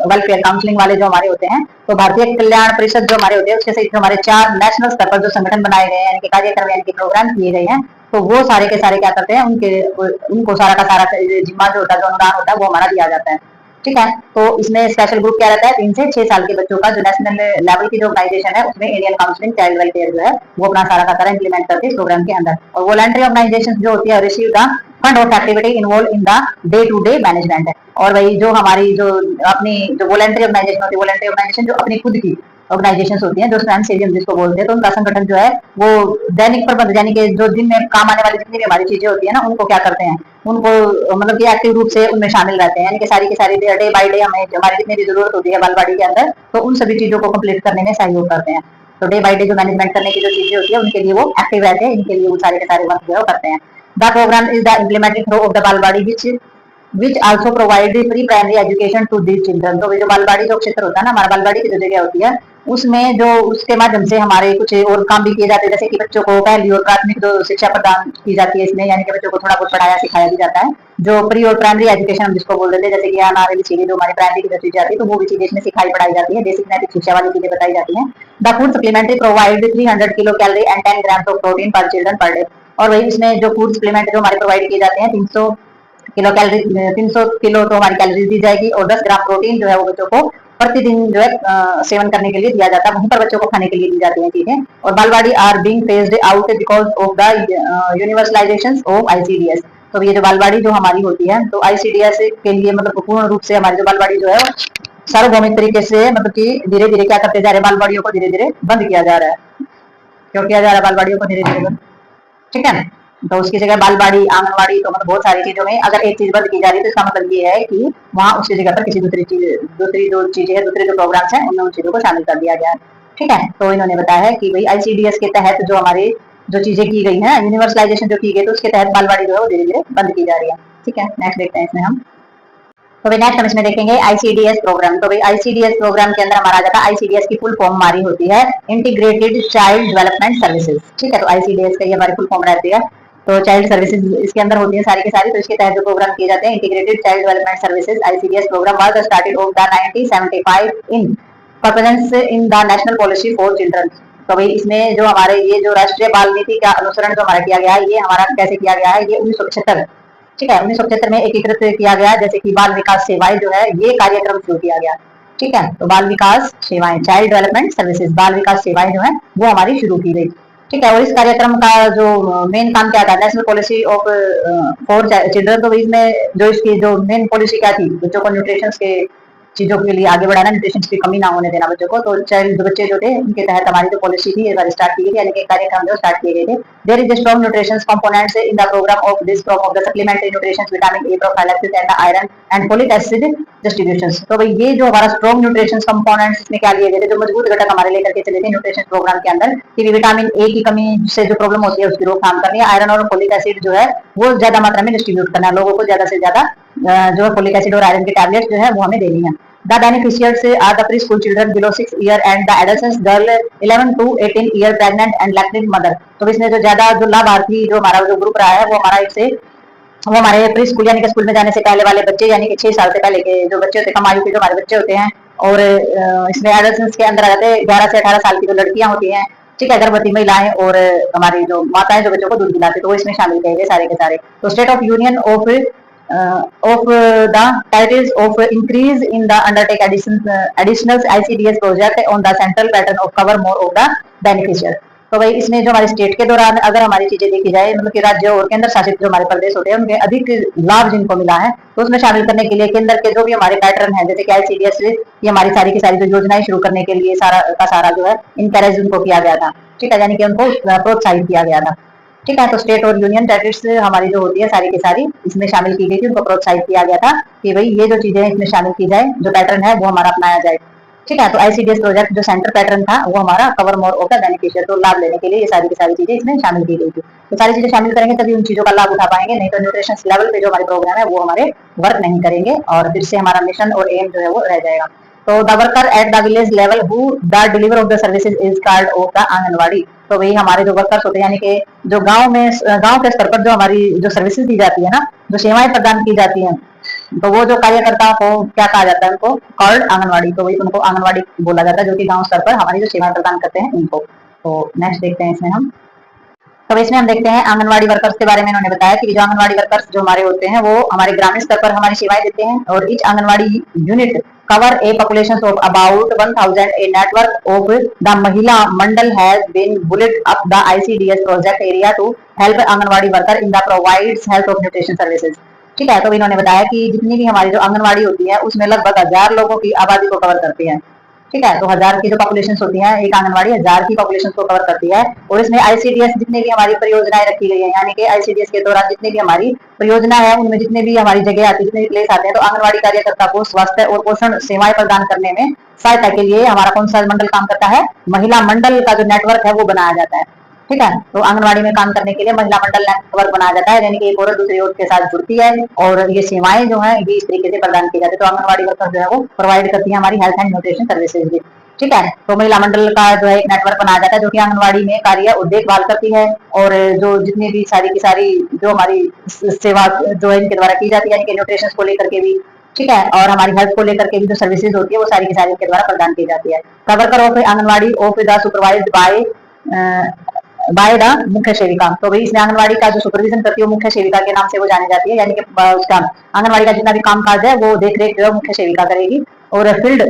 वेलफेयर काउंसलिंग वाले जो हमारे होते हैं, तो भारतीय कल्याण परिषद जो हमारे होते हैं उसके सहित हमारे 4 नेशनल स्तर पर जो संगठन बनाए गए हैं, यानी कि कार्यक्रम यानी कि प्रोग्राम किए गए हैं, तो वो सारे के सारे क्या करते हैं, उनको सारा का सारा जिम्मा जो होता है, जो अनुदान होता है, वो हमारा दिया जाता है। ठीक है, तो इसमें स्पेशल ग्रुप क्या रहता है, 3 से 6 साल के बच्चों का जो नेशनल लेवल की जो ऑर्गेनाइजेशन है उसमें इंडियन काउंसिलिंग चाइल्ड वेलफेयर जो है वो अपना सारा का सारा इंप्लीमेंट करते हैं इस प्रोग्राम के अंदर। और वॉलंटरी ऑर्गेनाइजेशन जो होती है receive the fund of activity involve in the day to day management है। और वही जो हमारी जो अपनी जो वॉलंटरी ऑर्गेनाइजेशन होती है, वॉलंटरी ऑर्गेनाइजेशन जो अपनी खुद की ऑर्गेनाइजेशन होती है, जो स्वयं सेवी हम जिसको बोलते हैं, तो उनका संगठन जो है वो दैनिक प्रबंध यानी कि जो दिन में काम आने वाली जितनी भी हमारी चीजें होती है ना, उनको क्या करते हैं, उनको मतलब कि एक्टिव रूप से उनमें शामिल रहते हैं, यानी कि सारी की सारी डे बाय डे हमें हमारी जितनी भी जरूरत होती है बालवाड़ी के अंदर, तो उन सभी चीजों को कंप्लीट करने में सहयोग करते हैं। तो डे बाय डे जो मैनेजमेंट करने की जो चीजें होती है उनके लिए वो एक्टिव रहते हैं, इनके लिए वो सारे के सारे वर्क जो है करते हैं। The programme is the implemented through of the balwadi which also provide free primary education to these children। तो जो बालवाड़ी जो क्षेत्र होता है ना, हमारा बालवाड़ी की जो जगह होती है उसमें जो उसके माध्यम से हमारे कुछ और काम भी किए जाते हैं, जैसे कि बच्चों को पहली और प्राथमिक जो शिक्षा प्रदान की जाती है इसमें, यानी कि बच्चों को थोड़ा बहुत पढ़ाया सिखाया भी जाता है। जो प्री और प्राइमरी एजुकेशन हम जिसको बोल देते हैं, जैसे कि अनार चीजें जो हमारी प्राइमरी की जो चीजें आती है, तो वो भी चीजें इसमें सिखाई पढ़ाई जाती है, बेसिक नैतिक शिक्षा वाली चीजें बताई जाती है। The food supplementary provide 300 kilo calorie and 10 gram of protein पर चिल्ड्रन पर डे। और वही इसमें जो फूड सप्लीमेंट जो हमारे प्रोवाइड किए जाते हैं 300 किलो कैलोरी, 300 किलो तो हमारी कैलोरीज दी जाएगी और 10 ग्राम प्रोटीन जो है वो बच्चों को प्रतिदिन जो है सेवन करने के लिए दिया जाता है, वहीं पर बच्चों को खाने के लिए दी जाती है चीजें। और balwadi are being phased out because of the universalisation of ICDS. तो ये जो बालवाड़ी जो हमारी होती है, तो आईसीडीएस के लिए मतलब पूर्ण रूप से हमारी जो बालवाड़ी जो है सार्वभौमिक तरीके से मतलब कि धीरे धीरे क्या करते जा रहे हैं, बालवाड़ियों को धीरे धीरे बंद किया जा रहा है। क्यों किया जा रहा है बालवाड़ियों को धीरे धीरे बंद? ठीक है, तो उसकी जगह बालवाड़ी आंगनवाड़ी, तो मतलब बहुत सारी चीजों में अगर एक चीज बंद की जा रही है तो इसका मतलब ये है कि वहां उसकी जगह पर किसी दूसरी जो चीजें है, दूसरे जो प्रोग्राम्स हैं उनमें उन चीजों को शामिल कर दिया गया है। ठीक है, तो इन्होंने बताया है कि भाई आईसीडीएस के तहत जो हमारे जो चीजें की गई है, यूनिवर्सलाइजेशन जो की गई, तो उसके तहत बालवाड़ी जो है वो धीरे धीरे बंद की जा रही है। ठीक है, नेक्स्ट देखते हैं इसमें हम। तो भाई नेक्स्ट हम इसमें देखेंगे आईसीडीएस प्रोग्राम। तो भाई आईसीडीएस प्रोग्राम के अंदर हमारा जाता है, आईसीडीएस की फुल फॉर्म हमारी होती है इंटीग्रेटेड चाइल्ड डेवलपमेंट सर्विसेज। ठीक है, तो आईसीडीएस का ये हमारी फुल फॉर्म रहती है। तो चाइल्ड सर्विसेज इसके अंदर होती है सारी की सारी। तो इसके तहत जो प्रोग्राम किए जाते हैं integrated child development services ICDS program was started of the 1975 in performance in the national policy for children. तो भाई इसमें जो हमारे ये जो राष्ट्रीय बाल नीति का अनुसरण जो हमारा किया गया है, ये हमारा कैसे किया गया है, ये 1975, ठीक है, 1975 में एकीकृत किया गया। जैसे कि बाल विकास सेवाएं जो है ये कार्यक्रम शुरू किया गया। ठीक है, तो बाल विकास सेवाएं, चाइल्ड डेवलपमेंट सर्विसेज, बाल विकास सेवाएं जो है वो हमारी शुरू की गई। ठीक है, और इस कार्यक्रम का जो मेन काम क्या था, national policy of for children. तो इसमें जो इसकी जो मेन पॉलिसी क्या थी, बच्चों को न्यूट्रिशन के चीजों के लिए आगे बढ़ाना, न्यूट्रिशन की कमी ना होने देना बच्चों को। तो चाइल्ड बच्चे जो थे उनके तहत हमारी जो पॉलिसी थी एक बार स्टार्ट की गई थी, यानी कि कार्यक्रम जो स्टार्ट किए गए थे। There is strong nutrition components in the program of this from of the supplementary nutrition vitamin A prophylaxis and iron and folic acid distribution. तो भाई ये जो हमारा स्ट्रॉन्ग न्यूट्रिशन कंपोनेंट्स में क्या लिए गए थे, जो मजबूत घटक हमारे लेकर के चले थे न्यूट्रिशन प्रोग्राम के अंदर, कि विटामिन ए की कमी से जो प्रॉब्लम होती है उसकी रोकथाम करनी है, आयरन और फोलिक एसिड जो है वो ज्यादा मात्रा में डिस्ट्रीब्यूट करना है, लोगों को ज्यादा से ज्यादा जो है फोलिक एसिड और आयरन की टैबलेट जो है वो हमें देनी है। The beneficiaries are the preschool children below 6 year and the adolescents girl 11 to 18 year pregnant and lactating mother। तो इसमें जो ज्यादा जो लाभार्थी जो हमारा जो ग्रुप रहा है वो हमारा इससे वो हमारे प्री स्कूल यानी कि स्कूल में जाने से पहले वाले बच्चे, यानी कि 6 साल से पहले के जो बच्चे होते हैं, कम आयु के जो हमारे बच्चे होते हैं, और इसमें एडोलेसेंस के अंदर आ जाते हैं 11 से 18 साल की जो लड़कियां होती हैं, ठीक है, गर्भवती महिलाएं और हमारी जो माताएं जो बच्चों को दूध पिलाती, तो वो इसमें शामिल किए गए सारे के सारे। तो state of union of the titles of increase in the undertake additional ICDS project on the central pattern of cover more of the beneficiaries। तो भाई इसमें जो हमारे स्टेट के दौरान अगर हमारी चीजें देखी जाए, मतलब कि राज्य और केंद्र शासित जो हमारे प्रदेश होते हैं उनके अधिक लाभ जिनको मिला है, तो उसमें शामिल करने के लिए केंद्र के जो भी हमारे पैटर्न है, जैसे कि आईसीडीएस, ये हमारी सारी की सारी जो योजनाएं शुरू करने के लिए सारा का सारा जो है इनकरेज उनको किया गया था। ठीक है, यानी कि उनको प्रोत्साहित किया गया था। ठीक है, तो स्टेट और यूनियन टेरिटरीज हमारी जो होती है सारी की सारी इसमें शामिल की गई थी, उनको प्रोत्साहित किया गया था कि भाई ये जो चीजें इसमें शामिल की जाए, जो पैटर्न है वो हमारा अपनाया जाए। ठीक है, तो आईसीडीएस प्रोजेक्ट जो सेंटर पैटर्न था वो हमारा cover more of the beneficial, तो लाभ लेने के लिए ये सारी की सारी चीजें इसमें शामिल की गई थी। तो सारी चीजें शामिल करेंगे तभी उन चीजों का लाभ उठा पाएंगे, नहीं तो न्यूट्रिशन लेवल पे जो हमारे प्रोग्राम है वो हमारे वर्क नहीं करेंगे और फिर से हमारा मिशन और एम जो है वो रह जाएगा। तो the worker at the village level who the deliver of the services is called off the anganwadi. तो वही हमारे जो वर्कर्स होते हैं, यानी कि जो गांव में गांव के स्तर पर जो हमारी जो सर्विसेज दी जाती है ना, जो सेवाएं प्रदान की जाती हैं, तो वो जो कार्यकर्ताओं को क्या कहा जाता है, उनको कॉल्ड आंगनवाड़ी। तो वही उनको आंगनवाड़ी बोला जाता है, जो कि गांव स्तर पर हमारी जो सेवाएं प्रदान करते हैं उनको। तो नेक्स्ट देखते हैं इसमें हम। तो इसमें हम देखते हैं आंगनवाड़ी वर्कर्स के बारे में। इन्होंने बताया कि जो आंगनवाड़ी वर्कर्स जो हमारे होते हैं वो हमारे ग्रामीण स्तर पर हमारी सेवाएं देते हैं, और each anganwadi unit cover a population of about 1000। A network of the Mahila Mandal has been built up the ICDS project area to help anganwadi worker in the provides health of nutrition services। ठीक है, तो इन्होंने बताया कि जितनी भी हमारी जो आंगनवाड़ी होती है उसमें लगभग 1000 लोगों की आबादी को कवर करती है। ठीक है, तो 1000 की जो पॉपुलेशन होती है, एक आंगनवाड़ी 1000 की पॉपुलेशन को कवर करती है। और इसमें आईसीडीएस जितनी भी हमारी परियोजनाएं रखी गई है, यानी कि आईसीडीएस के दौरान जितनी भी हमारी परियोजना है उनमें जितने भी हमारी जगह आती है, जितने भी प्लेस आते हैं, तो आंगनवाड़ी कार्यकर्ता को स्वास्थ्य और पोषण सेवाएं प्रदान करने में सहायता के लिए हमारा कौन सा मंडल काम करता है, महिला मंडल का जो नेटवर्क है वो बनाया जाता है। ठीक है, तो आंगनवाड़ी में काम करने के लिए महिला मंडल नेटवर्क बनाया जाता है, यानी कि एक औरत दूसरी औरत के साथ जुड़ती है और ये सेवाएं जो है ये इस तरीके से प्रदान की जाती है। तो आंगनवाड़ी वर्कर जो है वो प्रोवाइड करती है हमारी हेल्थ एंड न्यूट्रिशन सर्विसेज भी। ठीक है, तो महिला मंडल का जो है एक नेटवर्क बनाया जाता है जो कि आंगनवाड़ी में कार्य और देखभाल करती है, और जो जितनी भी सारी की सारी जो हमारी सेवा जो है इनके द्वारा की जाती है, यानी कि न्यूट्रिशन को लेकर के भी, ठीक है, और हमारी हेल्थ को लेकर के भी जो सर्विसेज होती है वो सारी की सारी इनके द्वारा प्रदान की जाती है। Worker of anganwadi of the supervised by the मुख्य सेविका। तो भाई इसमें आंगनवाड़ी का जो सुपरविजन करती है वो मुख्य सेविका के नाम से वो जानी जाती है, यानी कि उसका आंगनवाड़ी का जितना भी काम काज है वो देख रेख जो है मुख्य सेविका करेगी। और फील्ड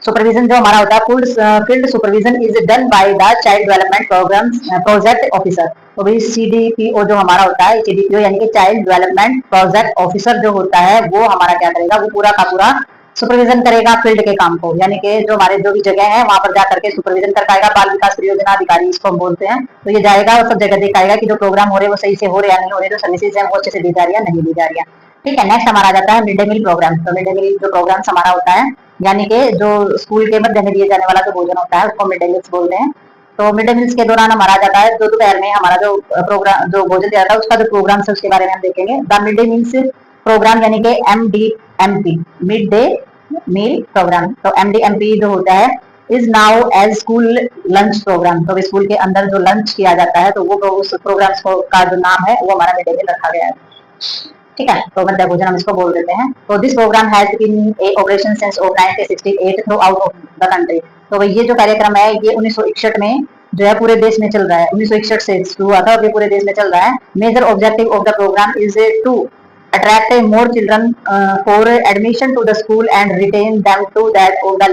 सुपरविजन जो हमारा होता है, field supervision is done by the child development program project officer. तो भाई सीडीपीओ जो हमारा होता है, सीडीपीओ यानी कि चाइल्ड डेवलपमेंट प्रोजेक्ट ऑफिसर जो होता है वो हमारा क्या करेगा, वो पूरा का पूरा सुपरविजन करेगा फील्ड के काम को, यानी कि जो हमारे जो भी जगह है वहां पर जाकर के सुपरविजन कर पाएगा। बाल विकास परियोजना अधिकारी इसको हम बोलते हैं। तो ये जाएगा और सब जगह दिखाएगा कि जो प्रोग्राम हो रहे हैं वो सही से हो रहे हैं या नहीं हो रहे, जो सर्विसेज है वो अच्छे से दी जा रही है नहीं दी जा रही है। ठीक है, नेक्स्ट हमारा जाता है मिड डे मील प्रोग्राम। तो मिड डे मील जो प्रोग्राम हमारा होता है, यानी कि जो स्कूल के मध्य में दिए जाने वाला जो भोजन होता है उसको मिड डे मील्स बोलते हैं। तो मिड डे मील्स के दौरान हमारा जाता है जो दोपहर में हमारा जो प्रोग्राम जो भोजन दिया जाता है उसका जो प्रोग्राम है उसके बारे में हम देखेंगे। The mid day meals program यानी कि MDMP, mid day meal program. तो MDMP जो होता है is now as school lunch program. तो स्कूल के अंदर जो लंच किया जाता है तो वो उस प्रोग्राम का जो नाम है वो हमारा मिड डे मील रखा गया है। ठीक है, तो मध्याह्न भोजन हम इसको बोल देते हैं। तो this program has been a operation since 1968 throughout of the country. तो ये जो कार्यक्रम है ये 1961 में जो है पूरे देश में चल रहा है। 1961 से शुरू हुआ था और ये पूरे देश में चल रहा है। Major objective of the programme is to attract more children for admission to the school and retain them to that of the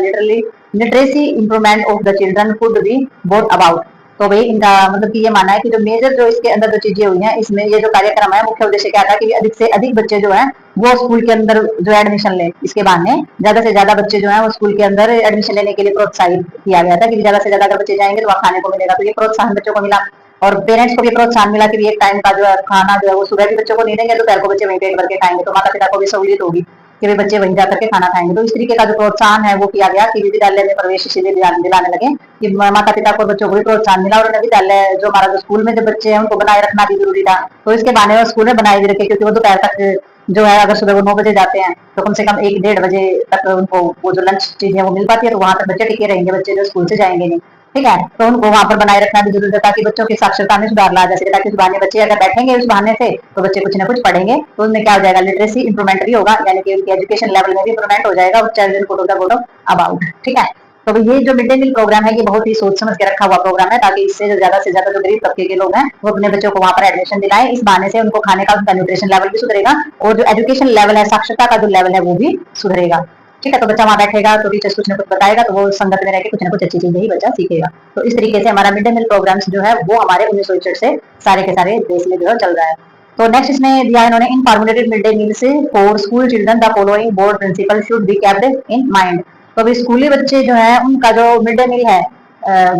literacy improvement of the children could be brought about। तो भाई इनका मतलब कि ये मानना है कि जो मेजर जो इसके अंदर जो चीजें हुई हैं इसमें ये जो कार्यक्रम है मुख्य उद्देश्य क्या था कि अधिक से अधिक बच्चे जो है वो स्कूल के अंदर जो एडमिशन ले। इसके बहाने ज्यादा से ज्यादा बच्चे जो है वो स्कूल के अंदर एडमिशन लेने के लिए प्रोत्साहित किया गया था कि ज्यादा से ज्यादा अगर बच्चे जाएंगे तो वहाँ खाने को मिलेगा। तो ये प्रोत्साहन बच्चों को मिला और पेरेंट्स को भी प्रोत्साहन मिला कि एक टाइम का जो है खाना जो है वो सुबह भी बच्चों को नहीं देंगे, दोपहर को बच्चे वहीं पेट भर के खाएंगे। तो माता पिता को भी सहूलियत होगी कि वे बच्चे वहीं जाकर के खाना खाएंगे। तो इस तरीके का जो प्रोत्साहन है वो किया गया कि विद्यालय में प्रवेश इसीलिए दिलाने लगे कि माता पिता को बच्चों को भी प्रोत्साहन मिला। और विद्यालय जो हमारा जो स्कूल में जो बच्चे हैं उनको बनाए रखना भी जरूरी था। तो इसके बहाने वो स्कूल में बनाए भी रखे क्योंकि वो दोपहर तक जो है अगर सुबह वो 9 बजे जाते हैं तो कम से कम 1-1:30 बजे तक उनको वो जो लंच चीजें वो मिल पाती है। तो वहां तक बच्चे टिके रहेंगे, बच्चे जो स्कूल से जाएंगे नहीं। ठीक है, तो उनको वहां पर बनाए रखना भी जरूरी है ताकि बच्चों की साक्षरता में सुधार ला जा सके। ताकि उस बहाने बच्चे अगर बैठेंगे उस बहाने से तो बच्चे कुछ ना कुछ पढ़ेंगे तो उनमें क्या हो जाएगा, लिटरेसी इंप्रूवमेंट भी होगा यानी कि उनकी एजुकेशन लेवल में भी इंप्रूवमेंट हो जाएगा। चिल्ड्रन को टू द अबाउट। ठीक है, तो ये जो मिड डे मील प्रोग्राम है ये बहुत ही सोच समझ के रखा हुआ प्रोग्राम है ताकि इससे जो ज्यादा से ज्यादा जो गरीब तबके के लोग हैं वो अपने बच्चों को वहां पर एडमिशन दिलाएं। इस बहाने से उनको खाने का उनका न्यूट्रिशन लेवल भी सुधरेगा और जो एजुकेशन लेवल है, साक्षरता का जो लेवल है वो भी सुधरेगा। ठीक है, तो बच्चा वहां बैठेगा तो टीचर्स कुछ ना कुछ बताएगा तो वो संगत में रहकर कुछ ना कुछ अच्छी चीजें ही बच्चा सीखेगा। तो इस तरीके से हमारा मिड डे मील प्रोग्राम्स जो है वो हमारे 1961 से सारे के सारे देश में जो है चल रहा है। तो नेक्स्ट इसमें दिया इन्होंने in formulated mid day meal से for school children the following broad principle should be kept in mind. तो अभी स्कूली बच्चे जो है उनका जो मिड डे मील है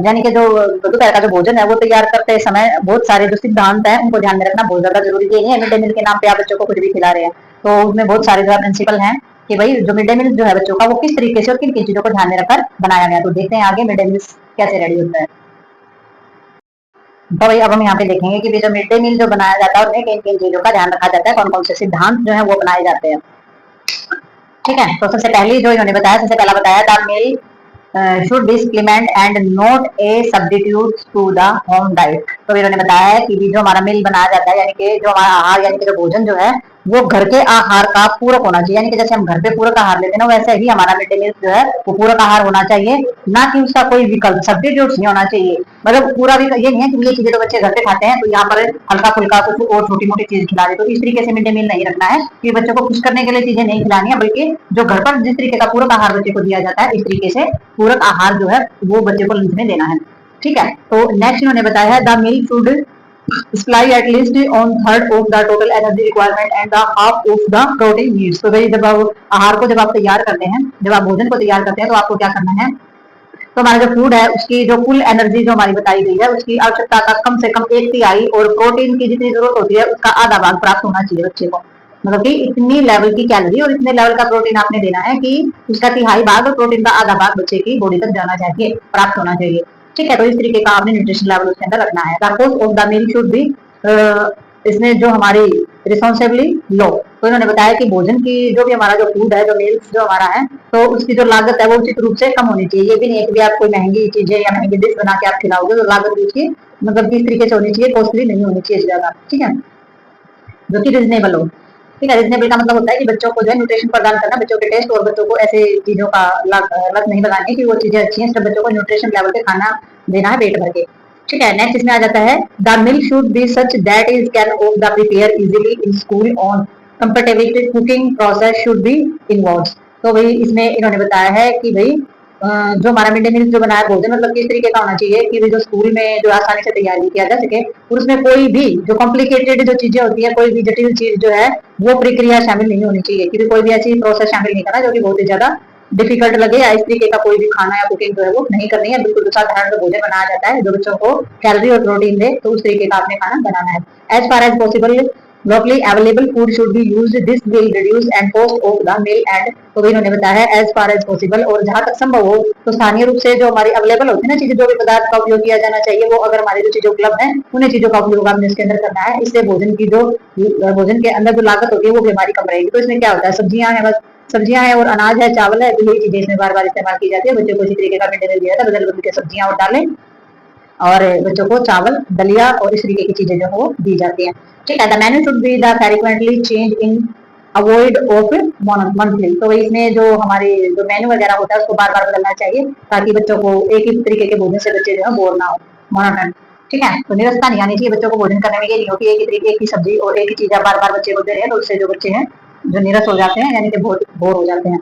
यानी कि जो दोपहर का जो भोजन है वो तैयार करते समय बहुत सारे जो सिद्धांत है उनको ध्यान में रखना बहुत ज्यादा जरूरी है। नहीं है मिड डे मील के नाम पे आप बच्चों को कुछ भी खिला रहे हैं। तो उसमें बहुत सारे जो प्रिंसिपल हैं कि भाई जो मिड डे मील जो है बच्चों का वो किस तरीके से और किन किन चीजों को ध्यान में रखकर बनाया गया। तो देखते हैं आगे मिड डे मील कैसे रेडी होता है। तो भाई अब हम यहाँ पे देखेंगे कि जो मिड डे मील जो बनाया जाता है उनमें किन किन चीजों का ध्यान रखा जाता है, कौन कौन से सिद्धांत जो है वो बनाए जाते हैं। ठीक है, तो सबसे पहले जो इन्होंने बताया, सबसे पहला बताया the meal should be supplement and not a substitute to the home diet. तो इन्होंने बताया है कि जो हमारा मील बनाया जाता है यानी कि जो हमारा आहार यानी कि जो भोजन जो है वो घर के आहार का पूरक होना चाहिए। यानी कि जैसे हम घर पे पूरक आहार लेते हैं ना वैसे ही हमारा मिड डे मील जो है वो पूरक आहार होना चाहिए, ना कि उसका कोई विकल्प सब्स्टिट्यूट नहीं होना चाहिए। मतलब पूरा भी ये नहीं है कि ये चीजें तो बच्चे घर पे खाते हैं तो यहाँ पर हल्का फुल्का कुछ और छोटी मोटी चीज खिला दे। तो इस तरीके से मिड डे मील नहीं रखना है कि बच्चों को खुश करने के लिए चीजें नहीं खिलानी है, बल्कि जो घर पर जिस तरीके का पूरक आहार बच्चे को दिया जाता है इस तरीके से पूरक आहार जो है वो बच्चे को लंच में देना है। ठीक है, तो नेक्स्ट इन्होंने बताया है the meal should supply at least on third of the total energy requirement and the half of the protein needs। तो भाई जब आहार को जब आप तैयार करते हैं, जब आप भोजन को तैयार करते हैं तो आपको क्या करना है, तो हमारा जो फूड है उसकी जो कुल एनर्जी जो हमारी बताई गई है उसकी आवश्यकता का कम से कम 1/3 और प्रोटीन की जितनी जरूरत होती है उसका आधा भाग प्राप्त होना चाहिए बच्चे को। मतलब कि इतनी लेवल की कैलोरी और इतने लेवल का प्रोटीन आपने देना है कि उसका 1/3 भाग और प्रोटीन का आधा भाग बच्चे की बॉडी तक जाना चाहिए, प्राप्त होना चाहिए। ठीक है, तो इस तरीके का आपने न्यूट्रिशन लेवल उसके अंदर रखना है। The cost of the meal should be इसमें जो हमारी रिस्पॉन्सिबली लो। तो इन्होंने बताया कि भोजन की जो भी हमारा जो फूड है, जो मील्स जो हमारा है, तो उसकी जो लागत है वो उचित रूप से कम होनी चाहिए। ये भी नहीं है कि आप कोई महंगी चीजें या महंगी डिश बना के आप खिलाओगे तो लागत उसकी मतलब किस तरीके से होनी चाहिए, कॉस्टली नहीं होनी चाहिए ज्यादा। ठीक है, जो कि रिजनेबल हो। ठीक है, रिजनेबल का मतलब होता है कि बच्चों को जो है न्यूट्रिशन प्रदान करना, बच्चों के टेस्ट और बच्चों को ऐसे चीजों का लत नहीं लगानी कि वो चीजें अच्छी हैं, सिर्फ बच्चों को न्यूट्रिशन लेवल पे खाना देना है पेट भर के। ठीक है, नेक्स्ट इसमें आ जाता है the meal should be such that is can of the prepare easily in school on comfortable cooking process should be involve. तो भाई इसमें इन्होंने बताया है कि भाई जो हमारा मिड डे मील जो बनाया भोजन मतलब किस तरीके का होना चाहिए कि जो स्कूल में जो आसानी से तैयार किया जा सके और उसमें कोई भी जो कॉम्प्लिकेटेड जो चीजें होती है, कोई भी जटिल चीज जो है वो प्रक्रिया शामिल नहीं होनी चाहिए, क्योंकि कोई भी ऐसी प्रोसेस शामिल नहीं करना जो कि बहुत ही ज्यादा डिफिकल्ट लगे या इस तरीके का कोई भी खाना या कुकिंग जो है वो नहीं करनी है। बिल्कुल साधारण जो भोजन बनाया जाता है जो बच्चों को कैलोरी और प्रोटीन दे, तो उस तरीके का आपने खाना बनाना है। As far as possible locally available food should be used. This will reduce and cost of the meal and तो भी इन्होंने बताया है as far as possible, और जहां तक संभव हो तो स्थानीय रूप से जो हमारी अवेलेबल होती है ना चीजें, जो भी पदार्थ का उपयोग किया जाना चाहिए, वो अगर हमारी जो चीजें उपलब्ध है उन्हीं चीजों का उपयोग हमने इसके अंदर करना है। इससे भोजन की जो भोजन के अंदर जो लागत होती है वो भी हमारी कम रहेगी। तो इसमें क्या होता है, सब्जियां है, बस सब्जियां हैं और अनाज है, चावल है, तो यही चीजें इसमें बार बार इस्तेमाल की जाती है। बच्चों को इसी तरीके का मिड डे मील दिया था, बदल बदल के सब्जियां और डालें, और बच्चों को चावल, दलिया और इस तरीके की चीजें जो है वो दी जाती हैं। ठीक है, the menu should be the frequently change in avoid of monthly. तो इसमें जो हमारे जो मेन्यू वगैरह होता है उसको बार बार बदलना चाहिए, ताकि बच्चों को एक ही तरीके के भोजन से बच्चे जो है बोर ना हो, मोनोटन। ठीक है, तो निरस्ता नहीं आनी चाहिए बच्चों को भोजन करने में। ये नहीं हो कि एक ही तरीके की सब्जी और एक ही चीज बार बार बच्चे को दे रहे हैं, तो उससे जो बच्चे हैं जो निरस हो जाते हैं, यानी कि बहुत बोर हो जाते हैं।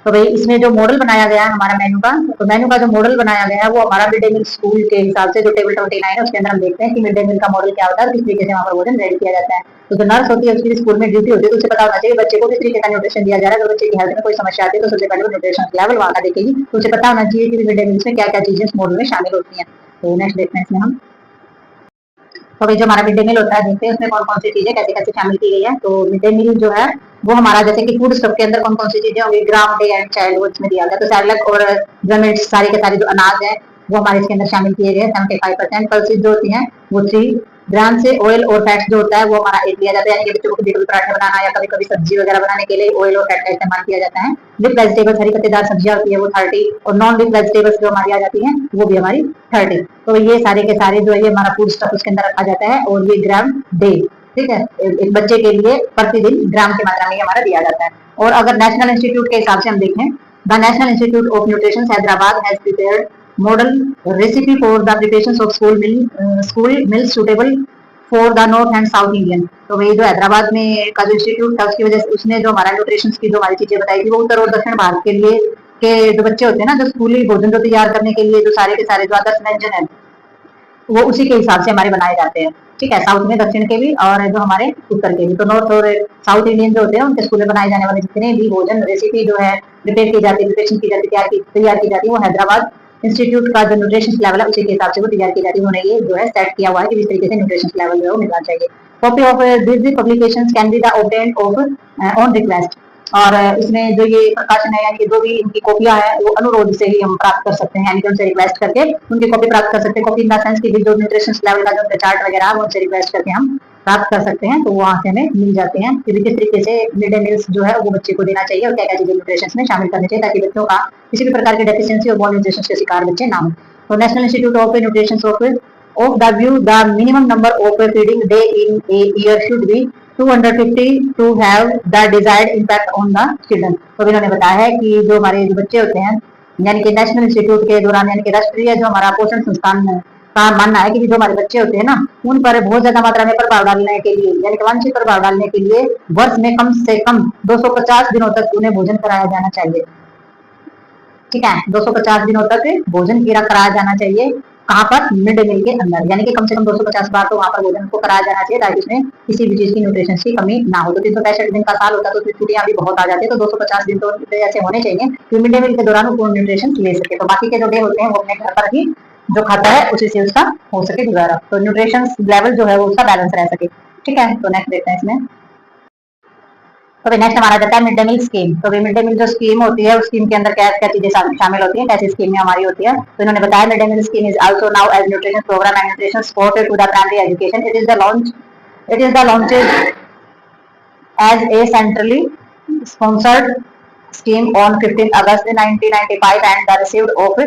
तो भाई इसमें जो मॉडल बनाया गया है हमारा मेन्यू का, तो मेन्यू का जो मॉडल बनाया गया है वो हमारा मिड डे मील स्कूल के हिसाब से जो टेबल 29 है उसके अंदर हम देखते हैं कि मिड डे मील का मॉडल क्या होता है, किस तरीके से वहाँ पर भोजन रेडी किया जाता है। तो जो नर्स होती है उसकी स्कूल में ड्यूटी होती है, तो उसे पता होना चाहिए बच्चे को किस तरीके का न्यूट्रिशन दिया जा रहा है। अगर बच्चे की हेल्थ में कोई समस्या आती है तो सबसे पहले वो न्यूट्रिशन लेवल वहाँ का देखेगी, तो उसे पता होना चाहिए कि मिड डे मील में क्या क्या चीजें इस मॉडल में शामिल होती हैं। तो नेक्स्ट देखते हैं इसमें हम, तो जो हमारा मिड डे मील होता है देखते हैं उसमें कौन कौन सी चीजें कैसे कैसे शामिल की गई है। तो मिड डे मील जो है वो हमारा जैसे कि फूड स्टॉक के अंदर कौन कौन सी चीजें होंगी, ग्राम डे एंड चाइल्ड वो इसमें दिया गया। तो सैलड और ग्रमिट्स सारे के सारे जो अनाज है वो हमारे इसके अंदर शामिल किए गए। 75% पल्सेस जो होती हैं वो 3 ग्राम से, ऑयल और फैट्स जो होता है वो हमारा 8 दिया जाता है, यानी कि बच्चों को कभी कभी पराठे बनाना या कभी कभी सब्जी वगैरह बनाने के लिए ऑयल और फैट का इस्तेमाल किया जाता है। लिप वेजिटेबल्स हरी पत्तेदार सब्जियां होती है वो 30, और नॉन लिप वेजिटेबल्स जो हमारी आ जाती है वो भी हमारी 30। तो ये सारे के सारे जो है ये हमारा फूड स्टॉक उसके अंदर रखा जाता है, और ये ग्राम डे, ठीक है, एक बच्चे के लिए प्रतिदिन ग्राम की मात्रा में हमारा दिया जाता है। और अगर नेशनल इंस्टीट्यूट के हिसाब से हम देखें, the national institute of nutrition Hyderabad has prepared model recipe for the preparation of school meal suitable for the north and south Indian. तो वही जो हैदराबाद में का जो इंस्टीट्यूट था उसकी वजह से उसने जो हमारा न्यूट्रिशन की जो हमारी चीजें बताई थी वो उत्तर और दक्षिण भारत के लिए के जो बच्चे होते हैं ना, जो स्कूली भोजन जो तैयार करने के लिए जो सारे के सारे जो आदर्श व्यंजन है वो उसी के हिसाब से हमारे बनाए जाते हैं। ठीक है, साउथ में दक्षिण के भी और जो हमारे उत्तर के भी। तो नॉर्थ और साउथ इंडियन जो होते हैं उनके स्कूल में बनाए जाने वाले जितने भी भोजन रेसिपी जो है प्रिपेयर की जाती है, प्रिपरेशन की जाती है, तैयार की जाती है, वो हैदराबाद इंस्टीट्यूट का जो न्यूट्रिशन लेवल है उसी के हिसाब से वो तैयार की जाती है। उन्होंने ये जो है सेट किया हुआ है कि इस तरीके से न्यूट्रिशन लेवल जो है वो मिलना चाहिए। Copy of this publications can be the obtained of on request. और इसमें जो ये प्रकाशन है यानी कि जो भी इनकी कॉपियां है वो अनुरोध से ही हम प्राप्त कर सकते हैं, यानी कि उनसे रिक्वेस्ट करके उनकी कॉपी प्राप्त कर सकते हैं। कॉपी इन द सेंस की जो न्यूट्रिशन लेवल का जो चार्ट वगैरह है वो उनसे रिक्वेस्ट करके हम प्राप्त कर सकते हैं, तो वो वहाँ से हमें मिल जाते हैं कि किस तरीके से मिड डे मील्स जो है वो बच्चे को देना चाहिए और क्या क्या चीजें न्यूट्रिशन में शामिल करनी चाहिए, ताकि बच्चों का किसी भी प्रकार की डेफिशिएंसी और मॉलन्यूट्रिशन के शिकार बच्चे ना हो। तो national institute of nutrition of the view the minimum number of feeding day in a year should be 250 to have the desired impact on the children। तो इन्होंने बताया है कि जो हमारे जो बच्चे होते हैं यानी कि नेशनल इंस्टीट्यूट के दौरान यानी कि राष्ट्रीय जो हमारा पोषण संस्थान का मानना है कि जो हमारे बच्चे होते हैं ना उन पर बहुत ज्यादा मात्रा में प्रभाव डालने के लिए यानी कि वांछित प्रभाव डालने के लिए वर्ष में कम से कम 250 दिनों तक उन्हें भोजन कराया जाना चाहिए। ठीक है, 250 दिनों तक भोजन कराया जाना चाहिए। कहाँ पर? मिड डे मील के अंदर, यानी कि कम से कम 250 बार तो वहाँ पर भोजन को कराया जाना चाहिए, ताकि उसमें किसी भी चीज की न्यूट्रिशन की कमी ना हो। तो 365 दिन का साल होता है तो छुट्टियां भी बहुत आ जाती है, तो 250 दिन तो ऐसे होने चाहिए कि मिड डे मील के दौरान वो पूर्ण न्यूट्रिशन ले सके। तो बाकी के जो डे होते हैं वो अपने घर पर ही जो खाता है उसी से उसका हो सके गुजारा, तो न्यूट्रिशन लेवल जो है वो उसका बैलेंस रह सके। ठीक है, तो नेक्स्ट देखते हैं इसमें। तो नेक्स्ट हमारा जाता है मिड डे मील स्कीम। तो मिड डे मील जो स्कीम होती है उस स्कीम के अंदर क्या क्या चीजें शामिल होती हैं, कैसी स्कीम में हमारी होती है। तो इन्होंने बताया mid day meal scheme is also now as nutrition program and nutrition support to the primary education. It is the launch as a centrally sponsored scheme on 15 August 1995 and the received of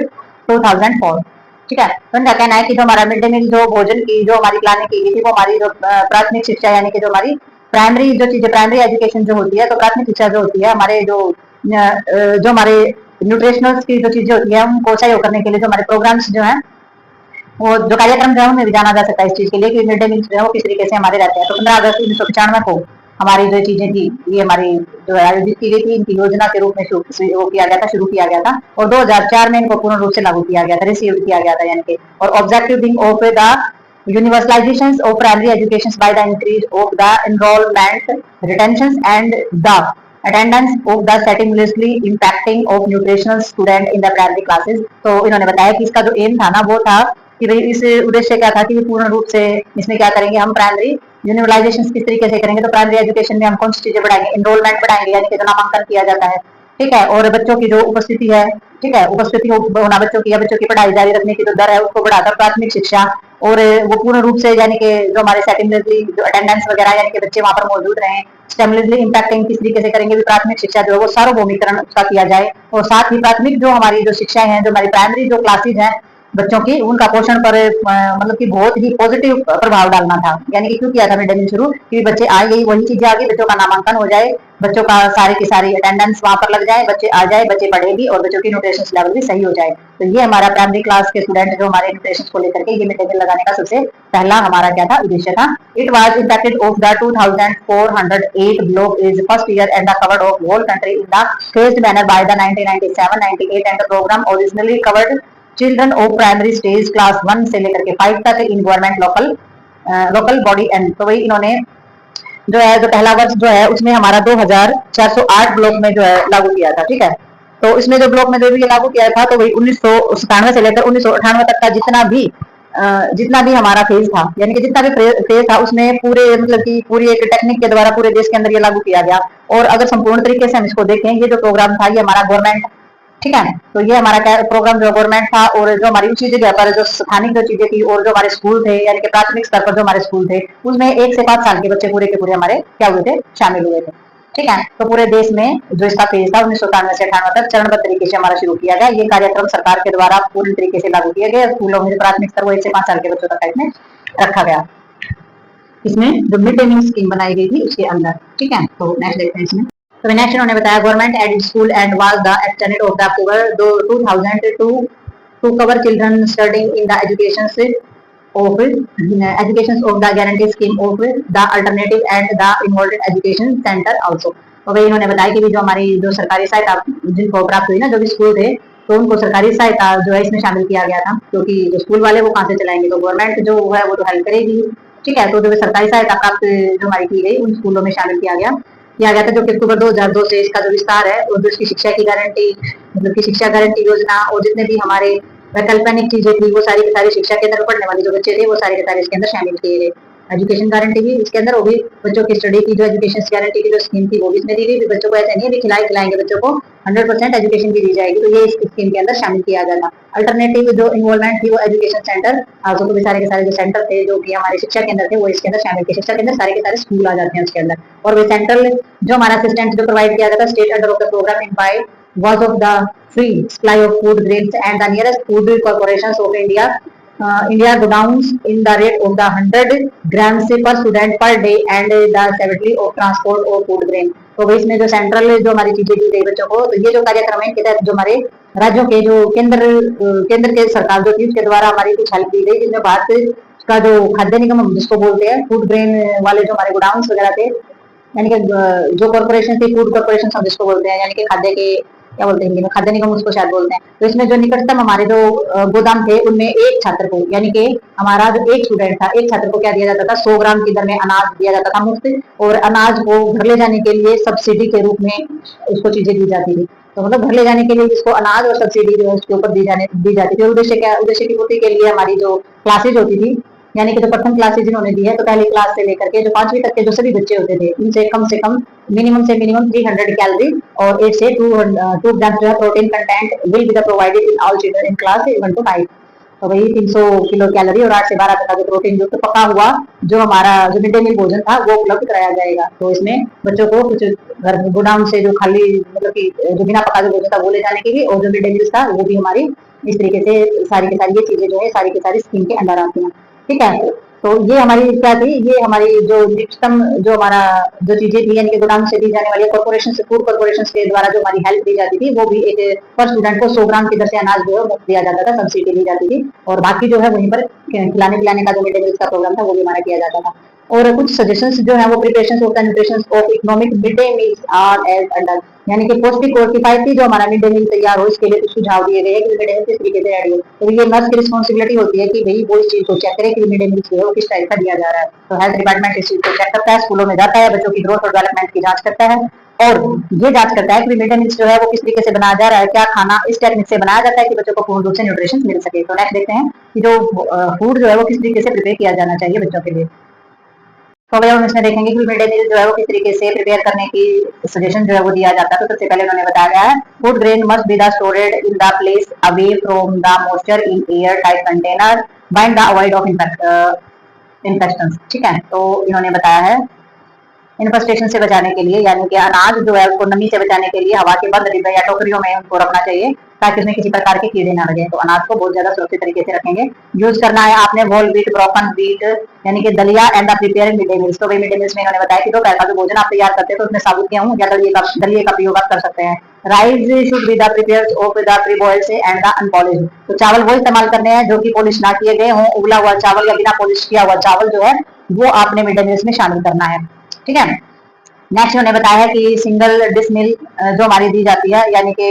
2004। ठीक है, तो इनका कहना है कि जो हमारा mid day मील जो भोजन की जो हमारी प्लानिंग की गई थी वो हमारी जो प्राथमिक शिक्षा यानी कि जो हमारी प्राइमरी जो चीजें प्राइमरी एजुकेशन जो होती है, तो प्राथमिक शिक्षा जो होती है हमारे जो हमारे न्यूट्रिशनल की जो चीजें होती है उनको सहयोग करने के लिए जो हमारे प्रोग्राम्स जो है वो जो कार्यक्रम जो है उन्हें भी जाना जा सकता है इस चीज के लिए कि मिड डे मील जो है वो किस तरीके से हमारे रहते हैं। तो 15 अगस्त 1995 को हमारी जो चीजें थी ये हमारी जो आयोजित की गई थी, इनकी योजना के रूप में शुरू किया गया था और 2004 में इनको पूर्ण रूप से लागू किया गया था, रिसीव किया गया था यानी कि। और objective being of the universalization of primary education by the increase of the enrollment, retention and the attendance of the stimulously impacting of nutritional student in the primary classes। तो इन्होंने बताया कि इसका जो एम था ना वो था कि भाई इस उद्देश्य क्या था कि पूर्ण रूप से इसमें क्या करेंगे, हम प्राइमरी यूनिवर्लाइजेशन किस तरीके से करेंगे, तो प्राइमरी एजुकेशन में हम कौन सी चीजें बढ़ाएंगे, एनरोलमेंट बढ़ाएंगे, यानी कि जो नामांकन किया जाता है, ठीक है, और बच्चों की जो उपस्थिति है, ठीक है, उपस्थिति होना बच्चों की या बच्चों की पढ़ाई जारी रखने की जो दर है उसको बढ़ाकर प्राथमिक शिक्षा, और वो पूर्ण रूप से यानी कि जो हमारे सेटिंगली जो अटेंडेंस वगैरह यानी कि बच्चे वहां पर मौजूद रहे, स्टेमलिसली इंपैक्टिंग किस तरीके से करेंगे, भी प्राथमिक शिक्षा जो है वो सार्वभौमिकरण उसका किया जाए, और साथ ही प्राथमिक जो हमारी जो शिक्षाएं हैं, जो हमारी प्राइमरी जो क्लासेज हैं बच्चों की, उनका पोषण पर मतलब कि बहुत ही पॉजिटिव प्रभाव डालना था। यानी कि क्यों किया था मिड डे मील शुरू, कि बच्चे आ गई वही चीजें आ गई, बच्चों का नामांकन हो जाए, बच्चों का सारी की सारी अटेंडेंस वहां पर लग जाए, बच्चे आ जाए, बच्चे पढ़े भी और बच्चों की न्यूट्रिशन लेवल भी सही हो जाए। तो ये हमारा प्राइमरी क्लास के स्टूडेंट जो हमारे न्यूट्रिशन को लेकर के ये मिड डे मील लगाने का सबसे पहला हमारा क्या था, उद्देश्य था। It was impacted of the 2408 block is first year and the covered of whole country in the phased manner by the 1997-98 and the program originally covered children of primary stage class 1 से लेकर के 5 तक in government local body and, तो वही इन्होंने जो है जो पहला वर्ष जो है उसमें हमारा 2408 ब्लॉक में जो है लागू किया था, ठीक है। तो इसमें जो ब्लॉक में जो भी लागू किया था, तो वही 1997 से लेकर 1998 तक का जितना भी हमारा फेज था, यानी कि जितना भी फेज था उसमें पूरे मतलब कि पूरी एक टेक्निक के द्वारा पूरे देश के अंदर ये लागू किया गया। और अगर संपूर्ण तरीके से हम इसको देखें, ये जो प्रोग्राम था ये हमारा गवर्नमेंट, ठीक है, तो ये हमारा प्रोग्राम जो गवर्नमेंट था, और जो हमारी उसी जगह पर जो स्थानिक जो चीजें थी और जो हमारे स्कूल थे, यानी कि प्राथमिक स्तर पर जो हमारे स्कूल थे उसमें 1 से 5 साल के बच्चे पूरे के पूरे हमारे क्या हुए थे, शामिल हुए थे, ठीक है। तो पूरे देश में जो इसका फेज था 1997 से 98 तक चरणबद्ध तरीके से हमारा शुरू किया गया। ये कार्यक्रम सरकार के द्वारा पूर्ण तरीके से लागू किया गया। स्कूलों में प्राथमिक स्तर वो 1 से 5 साल के बच्चों तक इसमें रखा गया। इसमें जो मिड डे मील स्कीम बनाई गई थी उसके अंदर, ठीक है। तो नेक्स्ट देखते हैं इसमें। तो नेक्स्ट इन्होंने बताया government aided school and was the extended of the October 2002 to cover children studying in the education of the guarantee scheme of the alternative and the involved education center also। तो वही इन्होंने बताया कि जो हमारी जो सरकारी सहायता जिनको प्राप्त हुई ना, जो भी स्कूल थे, तो उनको सरकारी सहायता जो है इसमें शामिल किया गया था, क्योंकि जो स्कूल वाले वो कहाँ से चलाएंगे, तो गवर्नमेंट जो है वो तो हेल्प करेगी, ठीक है। तो जो सरकारी सहायता प्राप्त जो हमारी की गई उन स्कूलों में शामिल किया गया था, जो कि अक्टूबर 2002 से इसका जो विस्तार है और जो इसकी शिक्षा की गारंटी मतलब की शिक्षा गारंटी योजना और जितने भी हमारे वैकल्पिक चीजें थी वो सारी की सारी शिक्षा के अंदर पढ़ने वाले जो बच्चे थे वो सारे के सारे इसके अंदर शामिल किए गए। एजुकेशन गारंटी भी इसके अंदर, वो भी बच्चों की स्टडी की जो एजुकेशन गारंटी की जो स्कीम थी वो भी इसमें दी गई। बच्चों को ऐसा नहीं है खिलाएंगे, बच्चों को 100% एजुकेशन की दी जाएगी, तो ये इस स्कीम के अंदर शामिल किया गया था। अल्टरनेटिव जो इन्वॉल्वमेंट थी वो एजुकेशन सेंटर, तो भी सारे के सारे जो सेंटर थे जो कि हमारे शिक्षा के अंदर थे वो इसके अंदर शामिल किए। शिक्षा के अंदर सारे के सारे स्कूल आ जाते हैं उसके अंदर। और वे सेंट्रल जो हमारा असिस्टेंट जो प्रोवाइड किया गया था state under of the programme in by was of the free supply of food grains and the nearest food corporations of India godowns in the rate of the 100 grams per student per day and the separately of transport of food grain। तो भाई इसमें जो central जो हमारी चीजें दी गई बच्चों को, तो ये जो कार्यक्रम है इनके तहत जो हमारे राज्यों के जो केंद्र के सरकार जो थी उसके द्वारा हमारी कुछ हेल्प दी गई, जिसमें भारत का जो खाद्य निगम हम जिसको बोलते हैं, फूड ग्रेन वाले जो हमारे गोडाउन वगैरह थे, यानी कि जो कॉर्पोरेशन थी, फूड कॉर्पोरेशन हम जिसको बोलते हैं, यानी कि खाद्य के क्या बोलते हैं, खाद्य निगम उसको शायद बोलते हैं। तो इसमें जो निकटतम हमारे जो गोदाम थे उनमें एक छात्र को, यानी कि हमारा जो एक स्टूडेंट था, एक छात्र को क्या दिया जाता था, 100 ग्राम की दर में अनाज दिया जाता था मुफ्त, और अनाज को घर ले जाने के लिए सब्सिडी के रूप में उसको चीजें दी जाती थी। तो मतलब घर ले जाने के लिए जिसको अनाज और सब्सिडी जो है उसके ऊपर दी जाती थी। उद्देश्य की पूर्ति के लिए हमारी जो क्लासेज होती थी, यानी कि जो प्रथम क्लासेज जिन्होंने दी है, तो पहली क्लास से लेकर के जो 5वीं तक के जो सभी बच्चे होते थे, इनसे कम से कम मिनिमम 300 कैलोरी और 8 से 2 ग्राम जो protein content will be provided in all children in class 1 to 5। तो वही 300 किलो कैलोरी और 8 से 12 तक का जो प्रोटीन युक्त पका हुआ जो हमारा जो मिड डे मील भोजन था वो उपलब्ध कराया जाएगा। तो इसमें बच्चों को कुछ घर गोडाउन से जो खाली मतलब की जो बिना पका जो भोजन था वो ले जाने के लिए, और जो मिड डे मील था वो भी हमारी इस तरीके से सारी की सारी ये चीजें जो है सारी की सारी स्कीम के अंदर आती हैं, ठीक है। तो ये हमारी क्या थी, ये हमारी जो निकटतम जो हमारा जो चीजें थी, यानी कि गोदाम से दी जाने वाली कॉर्पोरेशन से फूड कॉर्पोरेशन के द्वारा जो हमारी हेल्प दी जाती थी, वो भी एक पर स्टूडेंट को 100 ग्राम की दर से अनाज जो है मुफ्त दिया जाता था, सब्सिडी दी जाती थी, और बाकी जो है वहीं पर खिलाने पिलाने का जो मिड डे मील का प्रोग्राम था वो भी हमारा किया जाता था। और कुछ सजेशंस जो है वो preparation of the nutrition of economic mid day meals are as under, यानी कि पौष्टिक और किफायती जो हमारा मिड डे मील तैयार हो इसके लिए कुछ सुझाव दिए गए हैं कि मिड डे मील किस तरीके से रेडी हो। तो ये नर्स की रिस्पॉन्सिबिलिटी होती है कि भाई वो इस चीज को चेक करे कि मिड डे मील जो है वो किस टाइप का दिया जा रहा है। तो हेल्थ डिपार्टमेंट इस चीज को चेक करता है, स्कूलों में जाता है, बच्चों की ग्रोथ और डेवलपमेंट की जांच करता है, और ये जांच करता है कि मिड डे मील्स जो है वो किस तरीके से बनाया जा रहा है, क्या खाना इस टेक्निक से बनाया जाता है कि बच्चों को पूर्ण रूप से न्यूट्रिशन मिल सके। तो नेक्स्ट देखते हैं कि जो फूड जो है वो किस तरीके से प्रिपेयर किया जाना चाहिए बच्चों के लिए। तो अभी हम इसमें देखेंगे कि मिड डे मील जो है वो किस तरीके से प्रिपेयर करने की सजेशन जो है वो दिया जाता है। तो सबसे पहले उन्होंने बताया गया है food grain must be the storeyed in the place away from the moisture in air tight container bind the avoid of infection. ठीक है, तो इन्होंने बताया है इन्फेस्टेशन से बचाने के लिए, यानी कि अनाज जो है उसको नमी से बचाने के लिए हवा के बंद डिब्बे या टोकरियों में उनको रखना चाहिए ताकि उसमें किसी प्रकार के कीड़े ना लगे। तो अनाज को बहुत ज्यादा सुरक्षित तरीके से रखेंगे। यूज करना है आपने होल व्हीट, ब्रोकन व्हीट यानी कि दलिया and the prepare mid day meals. तो भाई मिड डे मील्स में इन्होंने बताया कि दोपहर का जो भोजन आप तैयार करते हैं तो उसमें साबुत गेहूं या दलिए का प्रयोग आप कर सकते हैं। Rice should be the prepared of the pre boiled से एंड द अनपॉलिश्ड। तो चावल वो इस्तेमाल करने हैं जो कि पॉलिश ना किए गए हों। उबला हुआ चावल या बिना पॉलिश किया हुआ चावल जो है वो आपने मिड डे मील्स में शामिल करना है। ठीक है, नेक्स्ट उन्होंने बताया है कि सिंगल डिश मील जो हमारी दी जाती है, यानी कि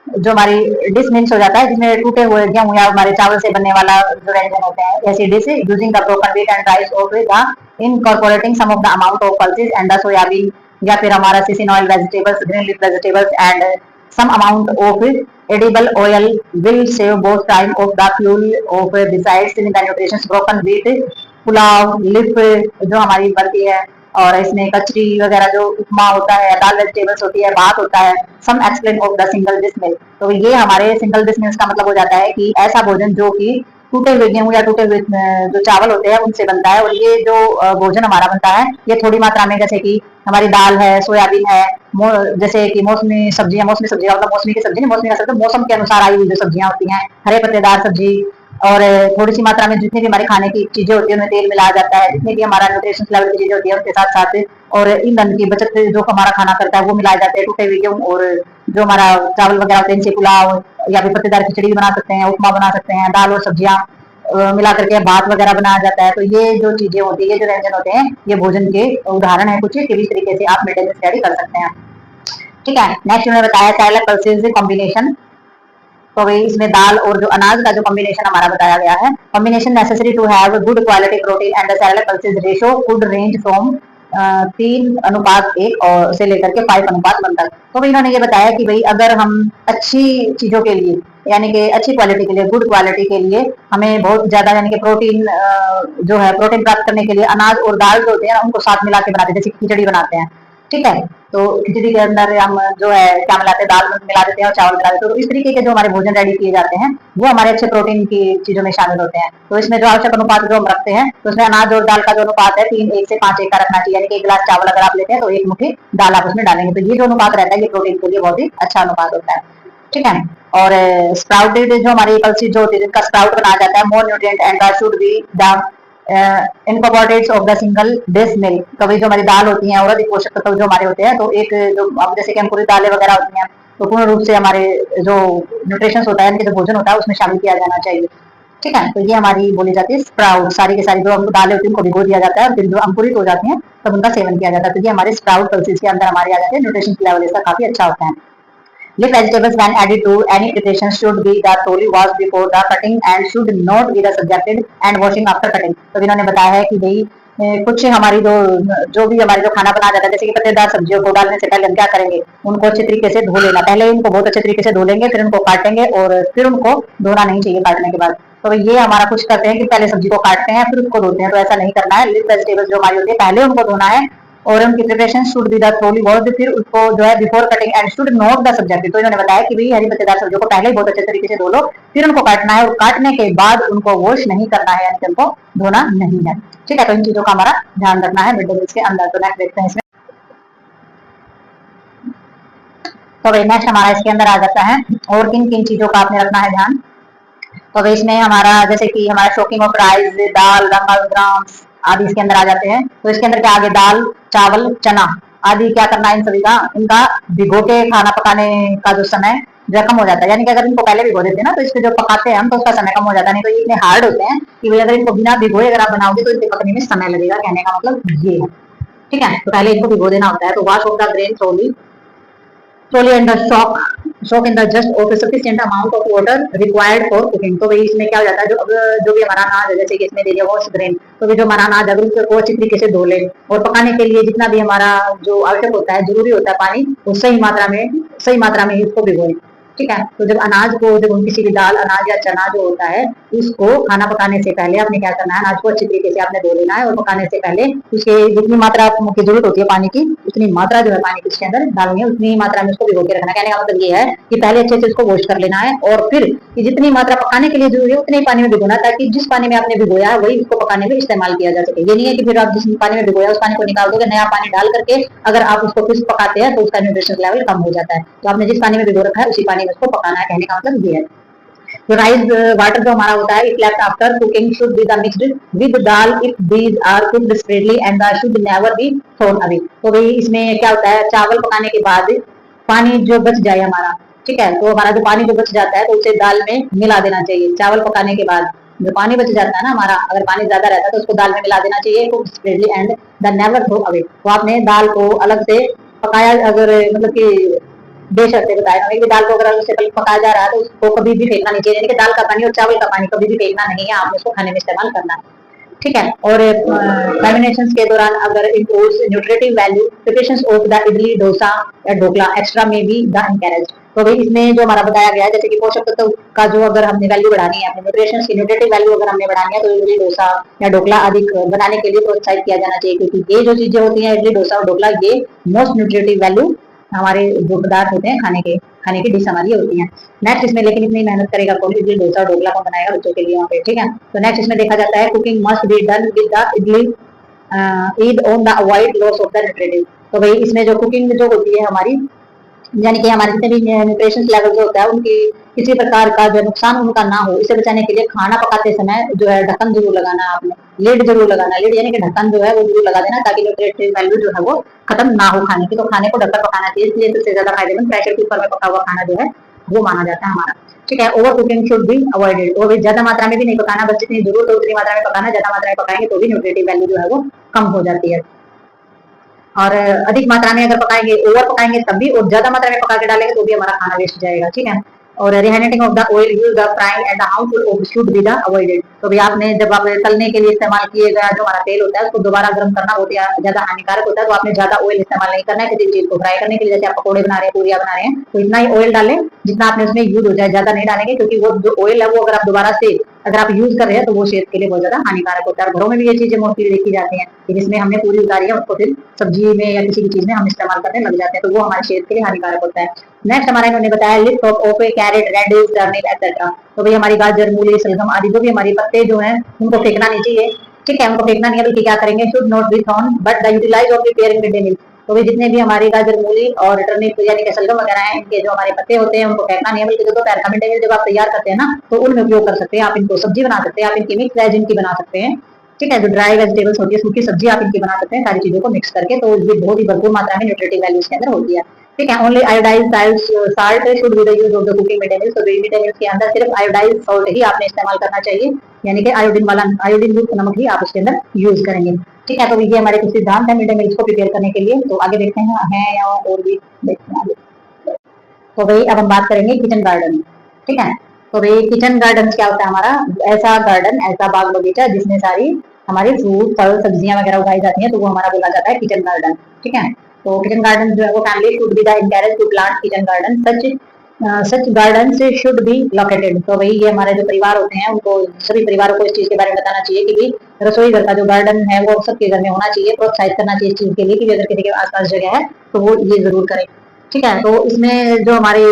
जो हमारी डिश मील्स हो जाता है जिसमें टूटे हुए गेहूं या हमारे चावल से बनने वाला जो व्यंजन होते हैं, ऐसी dish using the broken wheat and rice of the incorporating some of the amount of pulses and the soybean या फिर हमारा सिसिन oil vegetables, green leaf vegetables and some amount of edible oil will save both time of the fuel of besides in the nutrition broken wheat pulao लिफ जो हमारी बनती है और इसमें कचरी वगैरह जो उपमा होता है, दाल वेजिटेबल्स होती है, भात होता है, some explain of the single dish meal. तो ये हमारे सिंगल डिश मील्स का मतलब हो जाता है कि ऐसा भोजन जो कि टूटे हुए गेहूं या टूटे हुए जो चावल होते हैं उनसे बनता है। और ये जो भोजन हमारा बनता है ये थोड़ी मात्रा में, जैसे कि हमारी दाल है, सोयाबीन है, जैसे कि मौसमी सब्जियां, मौसमी सब्जी मतलब मौसमी की सब्जी नहीं, मौसमी का मतलब मौसम के अनुसार आई हुई जो सब्जियां होती हैं, हरे पत्तेदार सब्जी, और थोड़ी सी मात्रा में जितनी भी हमारी खाने की चीजें होती है उनमें तेल मिलाया जाता है, जितनी भी हमारा न्यूट्रिशन लेवल की चीजें होती है उनके साथ साथ और ईंधन की बचत जो हमारा खाना करता है वो मिलाए जाते हैं। टूटे हुए गेहूं और जो हमारा चावल वगैरह होते हैं इनसे पुलाव या फिर पत्तेदार खिचड़ी भी बना सकते हैं, उपमा बना सकते हैं, दाल और सब्जियां मिला करके भात वगैरह बनाया जाता है। तो ये जो चीजें होती है, ये जो व्यंजन होते हैं, ये भोजन के उदाहरण है कुछ कि इस तरीके से आप मिड डे मील तैयारी कर सकते हैं। ठीक है, नेक्स्ट उन्होंने बताया चाइल्ड पल्सेस कॉम्बिनेशन। तो भाई इसमें दाल और जो अनाज का जो कॉम्बिनेशन हमारा बताया गया है, combination necessary to have good quality protein and Cerelac pulses ratio could range from 3:1 और से लेकर के 5:1 तक। तो भाई इन्होंने ये बताया कि भाई अगर हम अच्छी चीजों के लिए, यानी कि अच्छी क्वालिटी के लिए, गुड क्वालिटी के लिए हमें बहुत ज्यादा यानी कि प्रोटीन जो है प्रोटीन प्राप्त करने के लिए अनाज और दाल जो होते हैं उनको साथ मिला के बनाते हैं, जैसे खिचड़ी बनाते हैं। ठीक है, तो खिचड़ी के अंदर हम जो है क्या मिलाते हैं, दाल मिला देते हैं और चावल मिला देते हैं। तो इस तरीके के जो हमारे भोजन रेडी किए जाते हैं वो हमारे अच्छे प्रोटीन की चीजों में शामिल होते हैं। तो इसमें जो आवश्यक अनुपात जो हम रखते हैं तो उसमें अनाज और दाल का जो अनुपात है 3:1 से 5:1 का रखना चाहिए, यानी कि 1 गिलास चावल अगर आप लेते हैं तो 1 मुट्ठी दाल आप उसमें डालेंगे। तो ये जो अनुपात रहता है ये प्रोटीन के लिए बहुत ही अच्छा अनुपात होता है। ठीक है, और स्प्राउटेड जो हमारी पल्सेस जो होती है जिनका स्प्राउट बनाया जाता है, more nutrient and should be the incorporates of the single dish meal. कभी जो हमारी दाल होती है और अधिक पोषक तत्व जो हमारे होते हैं, तो एक जो अब जैसे कि अंकुरित दालें वगैरह होती हैं तो पूर्ण रूप से हमारे जो न्यूट्रिशन होता है, इनके जो भोजन होता है उसमें शामिल किया जाना चाहिए। ठीक है, तो ये हमारी बोली जाती है स्प्राउट। सारी की सारी जो दालें होती है उनको भिगो दिया जाता है और फिर जो अंकुरित हो जाती हैं तब उनका सेवन किया जाता है। तो ये हमारे स्प्राउट पल्सेस के अंदर हमारे आ जाते हैं। न्यूट्रिशन लेवल इसका काफी अच्छा होता है। Leaf vegetables when added to any preparation should be the thoroughly washed before the cutting and should not be the subjected and washing after cutting। तो इन्होंने बताया है कि भाई कुछ हमारी जो भी हमारे जो खाना बनाया जाता है, जैसे कि पत्तेदार सब्जियों को डालने से पहले हम क्या करेंगे, उनको अच्छे तरीके से धो लेना। पहले इनको बहुत अच्छे तरीके से धो लेंगे, फिर उनको काटेंगे और फिर उनको धोना नहीं चाहिए काटने के बाद। तो ये हमारा कुछ करते हैं कि पहले सब्जी को काटते हैं फिर उसको धोते हैं, तो ऐसा नहीं करना है। लीफ वेजिटेबल्स जो हमारी होती है पहले उनको धोना है और उनकी प्रिपरेशन शुड बी द थोड़ी बहुत, फिर उसको जो है before cutting and should note the subject. तो इन्होंने बताया कि भाई हरी पत्तेदार सब्जियों को पहले ही बहुत अच्छे तरीके से धो लो, फिर उनको काटना है और काटने के बाद उनको वॉश नहीं करना है, यानी उनको धोना नहीं है। ठीक है, तो इन चीजों का हमारा ध्यान रखना है मिड डे मील्स के अंदर। तो नेक्स्ट देखते हैं इसमें। तो भाई नेक्स्ट हमारा इसके अंदर आ जाता है और किन किन चीजों का आपने रखना है ध्यान। तो भाई इसमें हमारा जैसे कि हमारा shocking of rice, dal, grams आदि इसके अंदर आ जाते हैं। तो इसके अंदर क्या आगे दाल, चावल, चना आदि क्या करना है इन सभी का, इनका भिगो के खाना पकाने का जो समय जो कम हो जाता है। यानी कि अगर इनको पहले भिगो देते हैं ना तो इसके जो पकाते हैं हम तो उसका समय कम हो जाता है। नहीं तो ये इतने हार्ड होते हैं कि भाई अगर इनको बिना भिगोए अगर आप बनाओगे तो इनके पकने में समय लगेगा, कहने का मतलब ये है। ठीक है, तो पहले इनको भिगो देना होता है। तो वॉश ऑफ द ग्रेन थोली solely under shock in the just of sufficient amount of water required for cooking। तो भाई इसमें क्या हो जाता है, जो भी हमारा अनाज है, जैसे कि इसमें दे दिया वॉश ग्रेन, तो भी जो हमारा अनाज है उसको अच्छी तरीके से धो ले, और पकाने के लिए जितना भी हमारा जो आवश्यक होता है, जरूरी होता है पानी, वो सही मात्रा में ही उसको भिगोए। ठीक है। तो जब अनाज को, जब किसी भी दाल, अनाज या चना जो होता है, उसको खाना पकाने से पहले आपने क्या करना है, अनाज को अच्छी तरीके से आपने धो लेना है, और पकाने से पहले उसके जितनी मात्रा की जरूरत होती है पानी की, उतनी मात्रा जो है पानी की उसके अंदर डालनी है, उतनी ही मात्रा में उसको भिगो के रखना। कहने का मतलब ये है कि पहले अच्छे से उसको वॉश कर लेना है, और फिर जितनी मात्रा पकाने के लिए जरूरी है उतने ही पानी में भिगोना, ताकि जिस पानी में आपने भिगोया है वही उसको पकाने में इस्तेमाल किया जा सके। ये नहीं है कि फिर आप जिस पानी में भिगोया उस पानी को निकाल दोगे, नया पानी डाल करके अगर आप उसको फिर पकाते हैं तो उसका न्यूट्रिशन लेवल कम हो जाता है। तो आपने जिस पानी में भिगो रखा है उसी पानी में उसको पकाना है, कहने का मतलब ये है। तो राइस वाटर जो हमारा होता है, if left after cooking should be the mixed with dal if these are cooked sparingly and the should never be thrown away. तो भाई इसमें क्या होता है, चावल पकाने के बाद पानी जो बच जाए हमारा, ठीक है, तो हमारा जो पानी जो बच जाता है तो उसे दाल में मिला देना चाहिए। चावल पकाने के बाद जो पानी बच जाता है ना हमारा, अगर पानी ज्यादा रहता है तो उसको दाल में मिला देना चाहिए, cook sparingly and the never throw away. तो आपने दाल को अलग से पकाया, अगर मतलब कि बेशक से बताया कि दाल को अगर उससे पकाया जा रहा है तो उसको कभी भी फेंकना नहीं चाहिए, यानी कि दाल का पानी और चावल का पानी कभी भी फेंकना नहीं है, आपने उसको खाने में इस्तेमाल करना है। ठीक है। और फर्मेंटेशन के दौरान अगर improves nutritive value preparations of the idli, dosa या ढोकला एक्स्ट्रा में बी द इनकरेज। तो भाई इसमें जो हमारा बताया गया है, जैसे कि पोषक तत्व का जो अगर हमने वैल्यू बढ़ानी है, अपने न्यूट्रिशन की न्यूट्रिटिव वैल्यू अगर हमने बढ़ानी है, तो इडली, डोसा या ढोकला आदि बनाने के लिए प्रोत्साहित किया जाना चाहिए, क्योंकि ये जो चीजें होती हैं, इडली, डोसा और ढोकला, ये मोस्ट न्यूट्रिटिव वैल्यू हमारे जो पदार्थ होते हैं खाने की डिश हमारी होती है। नेक्स्ट इसमें लेकिन इतनी मेहनत करेगा कौन, इडली, डोसा और ढोकला कौन बनाएगा बच्चों के लिए वहाँ पे। ठीक है। तो नेक्स्ट इसमें देखा जाता है cooking must be done with the idli Eid on the avoid loss of the nutritive. तो भाई इसमें जो कुकिंग जो होती है हमारी, यानी कि हमारे जितने भी न्यूट्रिशन लेवल जो होता है उनकी किसी प्रकार का जो नुकसान उनका ना हो, इसे बचाने के लिए खाना पकाते समय जो है ढक्कन जरूर लगाना है, आपने लिड जरूर लगाना है, लिड यानी कि ढक्कन जो है वो जरूर लगा देना, ताकि न्यूट्रिटिव वैल्यू जो है वो खत्म ना हो खाने की। तो खाने को ढककर पकाना चाहिए, इसलिए सबसे ज्यादा फायदेमंद प्रेशर कुकर में पका हुआ खाना जो है वो माना जाता है हमारा। ठीक है। Over cooking should be avoided. और ज्यादा मात्रा में भी नहीं पकाना, बस जितनी जरूरत है उतनी मात्रा में पकाना, ज्यादा मात्रा में पकाएंगे तो भी न्यूट्रिटिव वैल्यू जो है वो कम हो जाती है। और अधिक मात्रा में अगर पकाएंगे, ओवर पकाएंगे तब भी, और ज्यादा मात्रा में पका के डालेंगे तो भी हमारा खाना वेस्ट जाएगा। ठीक है। और rehydrating of the oil use the frying and the harmful of should be the avoided. तो भी आपने जब आप तलने के लिए इस्तेमाल किए गया जो हमारा तेल होता है उसको दोबारा गर्म करना बहुत ज्यादा हानिकारक होता है, तो आपने ज्यादा ऑयल इस्तेमाल नहीं करना है किसी चीज को फ्राई करने के लिए। जैसे आप पकौड़े बना रहे हैं, पूरियां बना रहे हैं, तो इतना ही ऑयल डालें जितना आपने उसमें यूज हो जाए, ज्यादा नहीं डालेंगे, क्योंकि वो जो ऑयल है वो अगर आप दोबारा से अगर आप यूज कर रहे हैं तो वो सेहत के लिए बहुत ज्यादा हानिकारक होता है। घरों में भी ये चीजें मोस्टली देखी जाती हैं कि जिसमें हमने पूरी उतारी है उसको फिर सब्जी में या किसी भी चीज में हम इस्तेमाल करने लग जाते हैं, तो वो हमारी सेहत के लिए हानिकारक होता है। नेक्स्ट हमारा इन्होंने बताया list of carrot, radish, turnip etcetera. तो भाई हमारी गाजर, मूली, सलगम आदि जो भी हमारी पत्ते जो हैं उनको फेंकना नहीं चाहिए। ठीक है। उनको फेंकना नहीं है, बल्कि क्या करेंगे, should not be thrown but the utilise of preparing mid day meal. तो भी जितने भी हमारी गाजर, मूली और टर्निप यानी कि सलगम वगैरह हैं, इनके जो हमारे पत्ते होते हैं उनको फेंकना नहीं है, बल्कि जो दोपहर का मिड डे मील जब आप तैयार करते हैं ना, तो उनमें उपयोग कर सकते हैं। आप इनको सब्जी बना सकते हैं, आप इनकी मिक्स वेज इनकी बना सकते हैं। ठीक है। जो ड्राई वेजिटेबल्स होती है, सूखी सब्जी आप इनकी बना सकते हैं, सारी चीजों को मिक्स करके, तो ये बहुत ही भरपूर मात्रा में न्यूट्रिटिव वैल्यू इसके अंदर होती है। ठीक है। Only iodised salt should be the use of the cooking mid. तो मिड के अंदर सिर्फ आयोडाइज्ड सॉल्ट ही आपने इस्तेमाल करना चाहिए, यानी कि आयोडीन युक्त नमक ही आप उसके अंदर यूज करेंगे। ठीक है। तो ये हमारे कुछ सिद्धांत है मिड डे मील को प्रिपेयर करने के लिए। तो आगे देखते हैं या और भी देखते हैं आगे। तो भाई अब हम बात करेंगे किचन गार्डन। ठीक है। तो भाई किचन गार्डन क्या होता है हमारा, ऐसा गार्डन, ऐसा बाग बगीचा जिसमें सारी हमारी फ्रूट, फल, सब्जियां वगैरह उगाई जाती हैं, तो वो हमारा बोला जाता है किचन गार्डन। ठीक है। तो किचन गार्डन जो है वो family should be the encourage to plant kitchen garden, such garden से शुड बी लोकेटेड। तो भाई ये हमारे जो परिवार होते हैं उनको, सभी परिवारों को इस चीज के बारे में बताना चाहिए कि भाई रसोई घर का जो गार्डन है वो सबके घर में होना चाहिए, प्रोत्साहित करना चाहिए इस चीज के लिए कि अगर किसी के आसपास जगह है तो वो ये जरूर करें। ठीक है। तो इसमें जो हमारी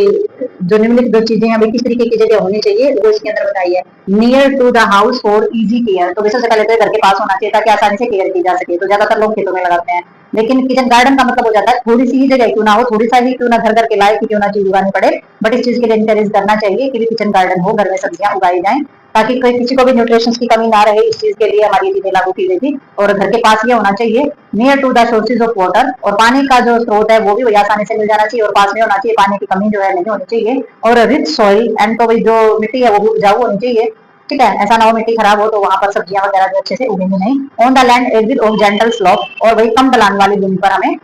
जो निम्नलिखित दो चीजें हैं भाई किस तरीके की जगह होनी चाहिए वो इसके अंदर बताई है। Near to the house for easy care. तो सबसे पहले तो घर के पास होना चाहिए ताकि आसानी से केयर की जा सके। तो ज्यादातर लोग खेतों में लगाते हैं, लेकिन किचन गार्डन का मतलब हो जाता है थोड़ी सी ही जगह क्यों ना हो, थोड़ी सा ही क्यों ना घर घर के लायक क्यों ना चीज उगानी पड़े, बट इस चीज के लिए इंकरेज करना चाहिए कि किचन गार्डन हो, घर में सब्जियां उगाई जाएं, ताकि कोई किसी को भी न्यूट्रिशन की कमी ना रहे। इस चीज के लिए हमारी चीजें लागू की गई थी। और घर के पास ये होना चाहिए near to the sources of water, और पानी का जो स्रोत है वो भी आसानी से मिल जाना चाहिए और पास में होना चाहिए, पानी की कमी जो है नहीं होनी चाहिए। और रिच सॉइल एंड, तो जो मिट्टी है वो भी उपजाऊ होनी चाहिए। ठीक है। ऐसा ना हो मिट्टी खराब हो तो वहां पर सब्जियां वगैरह जो अच्छे से उगेंगी नहीं। On the land exit of gentle slope, और वही कम ढलान वाली जमीन पर हमें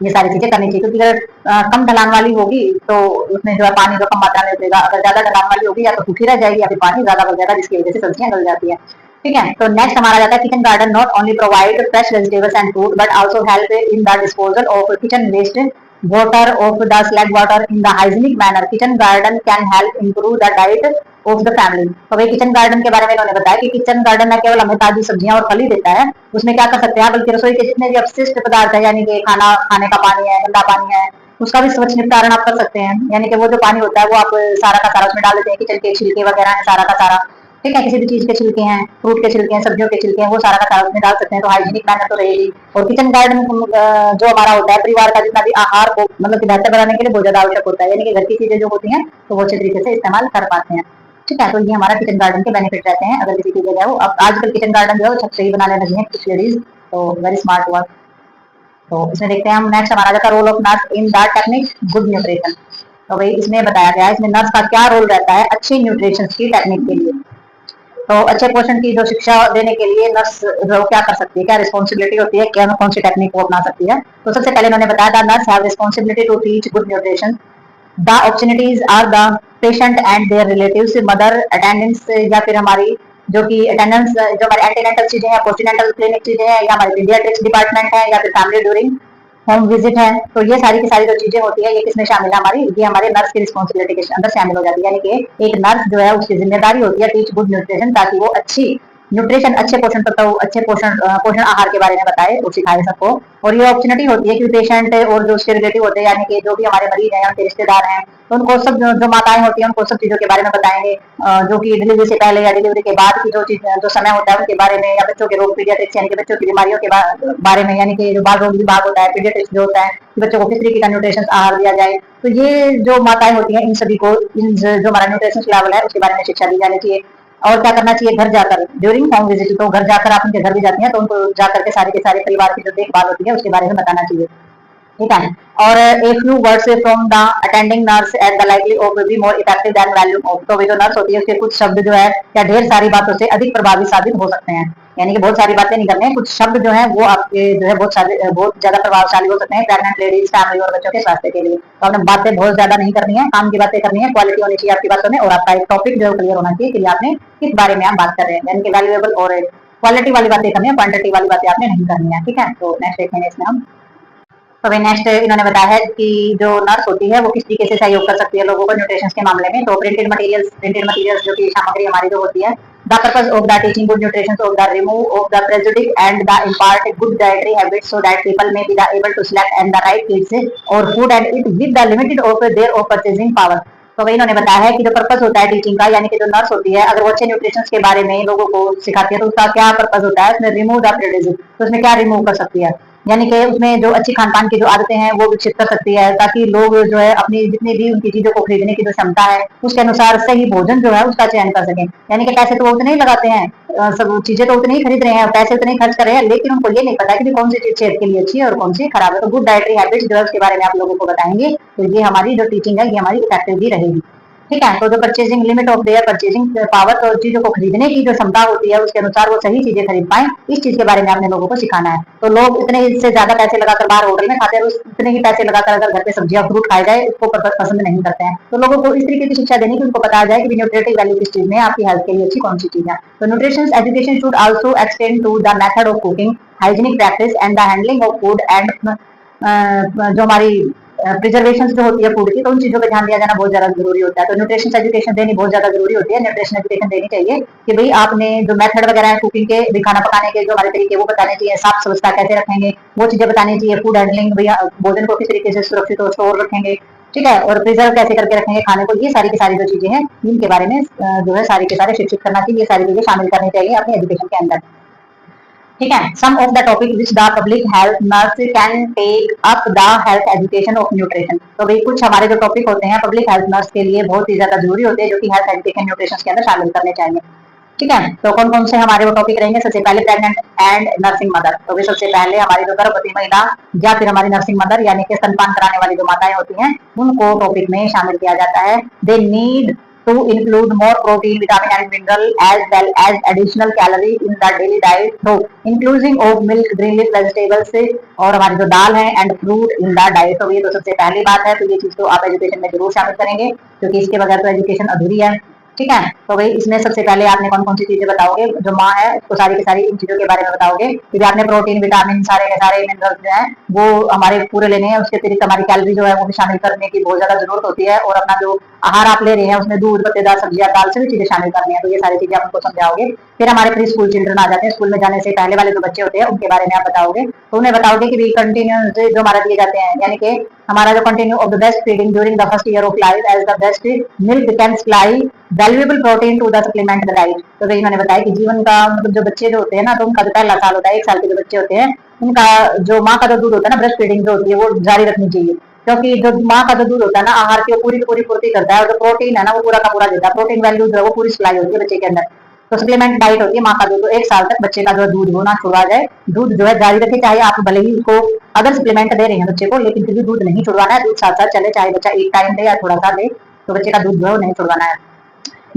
ये सारी चीजें करनी चाहिए, क्योंकि अगर कम ढलान वाली होगी तो उसमें जो है पानी जो कम मात्रा में उतरेगा, अगर ज्यादा ढलान वाली होगी या तो सूखी रह जाएगी या फिर पानी ज्यादा बढ़ जाएगा, जिसकी वजह से सब्जियां गल जाती है। ठीक है, तो नेक्स्ट हमारा जाता है kitchen garden not only provide fresh vegetables and fruit but also help in the disposal of kitchen waste water of the slag water in the hygienic manner. Kitchen garden can help improve the diet of the family. तो भाई kitchen garden के बारे में इन्होंने बताया कि kitchen garden न केवल हमें ताजी सब्जियां और फल ही देता है, उसमें क्या कर सकते हैं, बल्कि रसोई के जितने भी अपशिष्ट पदार्थ है, यानी कि खाना खाने का पानी है, गंदा पानी है, उसका भी स्वच्छ निपटारण आप कर सकते हैं। यानी कि वो जो पानी होता है वो आप सारा का सारा उसमें डाल देते हैं, किचन के छिलके वगैरह है सारा का सारा, ठीक है, किसी भी चीज के छिलके हैं, फ्रूट के छिलके हैं, सब्जियों के छिलके हैं, वो सारा का सारा उसमें डाल सकते हैं, तो हाइजीनिक मैनर तो रहेगी। और किचन गार्डन जो हमारा होता है परिवार का जितना भी आहार को मतलब कि बेहतर बनाने के लिए बहुत ज्यादा आवश्यक होता है, यानी कि घर की चीजें जो होती हैं तो वो अच्छे तरीके से इस्तेमाल कर पाते हैं। ठीक है, तो ये हमारा किचन गार्डन के बेनिफिट रहते हैं अगर किसी की जगह हो। अब आजकल किचन गार्डन जो है वो छत से ही बनाने लगी है कुछ लेडीज, तो वेरी स्मार्ट वर्क। तो इसमें देखते हैं हम नेक्स्ट हमारा जैसा role of nurse in the technique good nutrition. तो भाई इसमें बताया गया है इसमें नर्स का क्या रोल रहता है अच्छी न्यूट्रिशन की टेक्निक के लिए। तो अच्छे पोषण की जो शिक्षा देने के लिए नर्स जो क्या कर सकती है, क्या रिस्पॉन्सिबिलिटी होती है, क्या कौन सी टेक्निक को अपना सकती है। तो सबसे पहले इन्होंने बताया था nurse have responsibility to teach good nutrition. The opportunities are the patient and their relatives, mother attendance या फिर हमारी जो कि अटेंडेंस जो हमारी एंटीनेंटल चीजें हैं, पोस्टनेंटल क्लिनिक चीजें हैं, या हमारी पीडियाट्रिक्स डिपार्टमेंट है, या फिर फैमिली ड्यूरिंग होम विजिट है। तो ये सारी की सारी जो चीजें होती है ये किसमें शामिल है, हमारी ये हमारे नर्स की रिस्पॉन्सिबिलिटी के अंदर शामिल हो जाती है। यानी कि एक नर्स जो है उसकी जिम्मेदारी होती है टीच गुड न्यूट्रिशन, ताकि वो अच्छी न्यूट्रिशन अच्छे पोषण तत्व अच्छे पोषण आहार के बारे में बताए और सिखाए सबको। और ये अपॉर्चुनिटी होती है कि पेशेंट और जो उसके रिलेटिव होते हैं, यानी कि जो भी हमारे मरीज हैं, उनके रिश्तेदार हैं, तो उनको सब जो माताएं होती हैं उनको सब चीजों के बारे में बताएंगे, जो कि डिलीवरी से पहले या डिलीवरी के बाद की जो चीज जो समय होता है उनके बारे में, या बच्चों के रोग पीडियाट्रिक्स यानी कि बच्चों की बीमारियों के बारे में, यानी कि जो बाल रोग विभाग होता है पीडियाट्रिक्स जो होता है कि बच्चों को किस तरीके का न्यूट्रिशन आहार दिया जाए। तो ये जो माताएं होती हैं इन सभी को इन जो हमारा न्यूट्रिशन लेवल है उसके बारे में शिक्षा दी जानी चाहिए। और क्या करना चाहिए, घर जाकर ड्यूरिंग होम विजिट, तो घर जाकर आप उनके घर भी जाती हैं तो उनको जाकर के सारे परिवार की जो देखभाल होती है उसके बारे में बताना चाहिए। ठीक है, और a few words from the attending nurse at the likely of be more effective than volume of. तो जो नर्स होती है उसके कुछ शब्द जो है या ढेर सारी बातों से अधिक प्रभावी साबित हो सकते हैं। यानी कि बहुत सारी बातें नहीं करनी है, कुछ शब्द जो है वो आपके जो है बहुत ज्यादा प्रभावशाली हो सकते हैं प्रेग्नेंट लेडीज, फैमिली और बच्चों के स्वास्थ्य के लिए। तो आपने बातें बहुत ज्यादा नहीं करनी है, काम की बातें करनी है, क्वालिटी होनी चाहिए आपकी बातों में, और आपका एक टॉपिक जो क्लियर होना चाहिए कि आपने किस बारे में आप बात कर रहे हैं, यानी कि वैल्यूएबल और क्वालिटी वाली बातें करनी है, क्वांटिटी वाली बातें आपने नहीं करनी है। ठीक है, तो नेक्स्ट देखेंगे इसमें हम। तो भाई नेक्स्ट इन्होंने बताया है कि जो नर्स होती है वो किस तरीके से सहयोग कर सकती है लोगों को न्यूट्रिशन के मामले में। तो प्रिंटेड मटेरियल्स जो कि सामग्री हमारी जो होती है, the purpose of the teaching good nutrition of the remove of the prejudice and the impart good dietary habits so that people may be the able to select and the right feeds और food and eat with the limited of their of purchasing power. तो वही इन्होंने बताया है कि जो purpose होता है टीचिंग का, यानी कि जो नर्स होती है अगर वो अच्छे न्यूट्रिशन के बारे में लोगों को सिखाती है तो उसका क्या पर्पस होता है, उसमें रिमूव द प्रेजुडिस, तो उसमें क्या रिमूव कर सकती है, यानी कि उसमें जो अच्छी खान पान की जो आदतें हैं वो विकसित कर सकती है, ताकि लोग जो है अपनी जितनी भी उनकी चीजों को खरीदने की जो क्षमता है उसके अनुसार सही भोजन जो है उसका चयन कर सकें। यानी कि पैसे तो वो उतने ही लगाते हैं, सब चीजें तो उतनी ही खरीद रहे हैं, पैसे उतने ही खर्च कर रहे हैं, लेकिन उनको ये नहीं पता कि कौन सी चीज सेहत के लिए अच्छी है और कौन सी खराब है। तो गुड डाइटरी हैबिट्स जो है उसके बारे में आप लोगों को बताएंगे, तो ये हमारी जो टीचिंग है ये हमारी इफेक्टिव भी रहेगी। ठीक है, तो जो purchasing limit of their purchasing power, तो चीजों को खरीदने की जो क्षमता होती है उसके अनुसार वो सही चीजें खरीद पाए, इस चीज के बारे में आपने लोगों को सिखाना है। तो लोग इतने से ज्यादा पैसे लगाकर बाहर होटल में खाते हैं, उतने ही पैसे लगाकर अगर घर पे सब्जियां फ्रूट खाए जाए उसको पसंद नहीं करते हैं। तो लोगों को इस तरीके की शिक्षा देनी कि उनको पता जाए कि न्यूट्रिटिव वैल्यू किस चीज में आपकी हेल्थ के लिए अच्छी कौन सी चीज है। तो nutrition education should also extend to the method of cooking, hygienic practice and the handling of food and जो हमारी प्रिजर्वेशन जो होती है फूड की, तो उन चीजों पर ध्यान दिया जाना बहुत ज्यादा जरूरी होता है। तो न्यूट्रिशन एजुकेशन देनी बहुत ज्यादा जरूरी होती है, न्यूट्रिशन एजुकेशन देनी चाहिए कि भाई आपने जो मेथड वगैरह है कुकिंग के भी, खाना पकाने के जो हमारे तरीके वो बताने चाहिए, साफ स्वच्छता कैसे रखेंगे वो चीजें बतानी चाहिए, फूड हैंडलिंग भैया भोजन को किस तरीके से सुरक्षित और स्टोर रखेंगे, ठीक है, और प्रिजर्व कैसे करके रखेंगे खाने को, ये सारी की सारी जो चीजें हैं इनके बारे में जो है सारी के सारे शिक्षित करना चाहिए, ये सारी चीजें शामिल करनी चाहिए अपने एजुकेशन के अंदर। ठीक है, some of the topic which the public health nurse can take up the health education of nutrition. तो भाई कुछ हमारे जो टॉपिक होते हैं पब्लिक हेल्थ नर्स के लिए बहुत ही ज्यादा जरूरी होते हैं, जो कि हेल्थ एजुकेशन न्यूट्रिशन के अंदर शामिल करने चाहिए। ठीक है, तो कौन कौन से हमारे वो टॉपिक रहेंगे, सबसे पहले प्रेग्नेंट एंड नर्सिंग मदर। तो सबसे पहले हमारी जो गर्भवती महिला या फिर हमारी नर्सिंग मदर यानी कि स्तनपान कराने वाली जो माताएं होती हैं उनको टॉपिक में शामिल किया जाता है। They need to include more protein, vitamin and mineral as well as additional calorie in the daily diet. So including of milk, green leaf vegetables से और हमारी जो दाल है and fruit in the diet. तो ये तो सबसे पहली बात है, तो ये चीज तो आप एजुकेशन में जरूर शामिल करेंगे क्योंकि इसके बगैर तो एजुकेशन अधूरी है। ठीक है, तो भाई इसमें सबसे पहले आपने कौन कौन सी चीजें बताओगे, जो माँ है उसको सारी की सारी इन चीजों के बारे में बताओगे, क्योंकि आपने प्रोटीन, विटामिन, सारे के सारे मिनरल्स जो है वो हमारे पूरे लेने हैं। उसके अतिरिक्त हमारी कैलोरी जो है वो भी शामिल करने की बहुत ज्यादा जरूरत होती है, और अपना जो आहार आप ले रहे हैं उसमें दूध, पत्तेदार सब्जियां, दाल से भी चीजें शामिल करनी है, तो ये सारी चीजें आप उनको समझाओगे। फिर हमारे प्री स्कूल चिल्ड्रन आ जाते हैं, स्कूल में जाने से पहले वाले जो बच्चे होते हैं उनके बारे में आप बताओगे, तो उन्हें बताओगे कि कंटिन्यू जो हमारा दिए जाते हैं, यानी कि हमारा जो continue of the breast feeding during the first year of life as the breast milk can supply valuable protein to the supplement the diet. तो भाई इन्होंने बताया कि जीवन का मतलब जो बच्चे जो होते हैं ना, तो उनका जो पहला साल होता है, 1 साल के जो बच्चे होते हैं, उनका जो माँ का जो दूध होता है ना, ब्रेस्ट फीडिंग जो होती है वो जारी रखनी चाहिए, क्योंकि जो माँ का जो दूध होता है ना, आहार की पूरी की पूरी पूर्ति करता है, और जो प्रोटीन है ना वो पूरा का पूरा देता है, प्रोटीन वैल्यू जो है वो पूरी सप्लाई होती है बच्चे के अंदर। तो सप्लीमेंट डाइट होती है माँ का दूध, तो 1 साल तक बच्चे का जो दूध वो ना छुड़वा जाए, दूध जो है जारी रखे, चाहे आप भले ही उसको अगर सप्लीमेंट दे रहे हैं बच्चे को, लेकिन फिर भी दूध नहीं छुड़वाना है, दूध साथ साथ चले, चाहे बच्चा एक टाइम दे या थोड़ा सा दे, तो बच्चे का दूध जो है नहीं छुड़वाना है।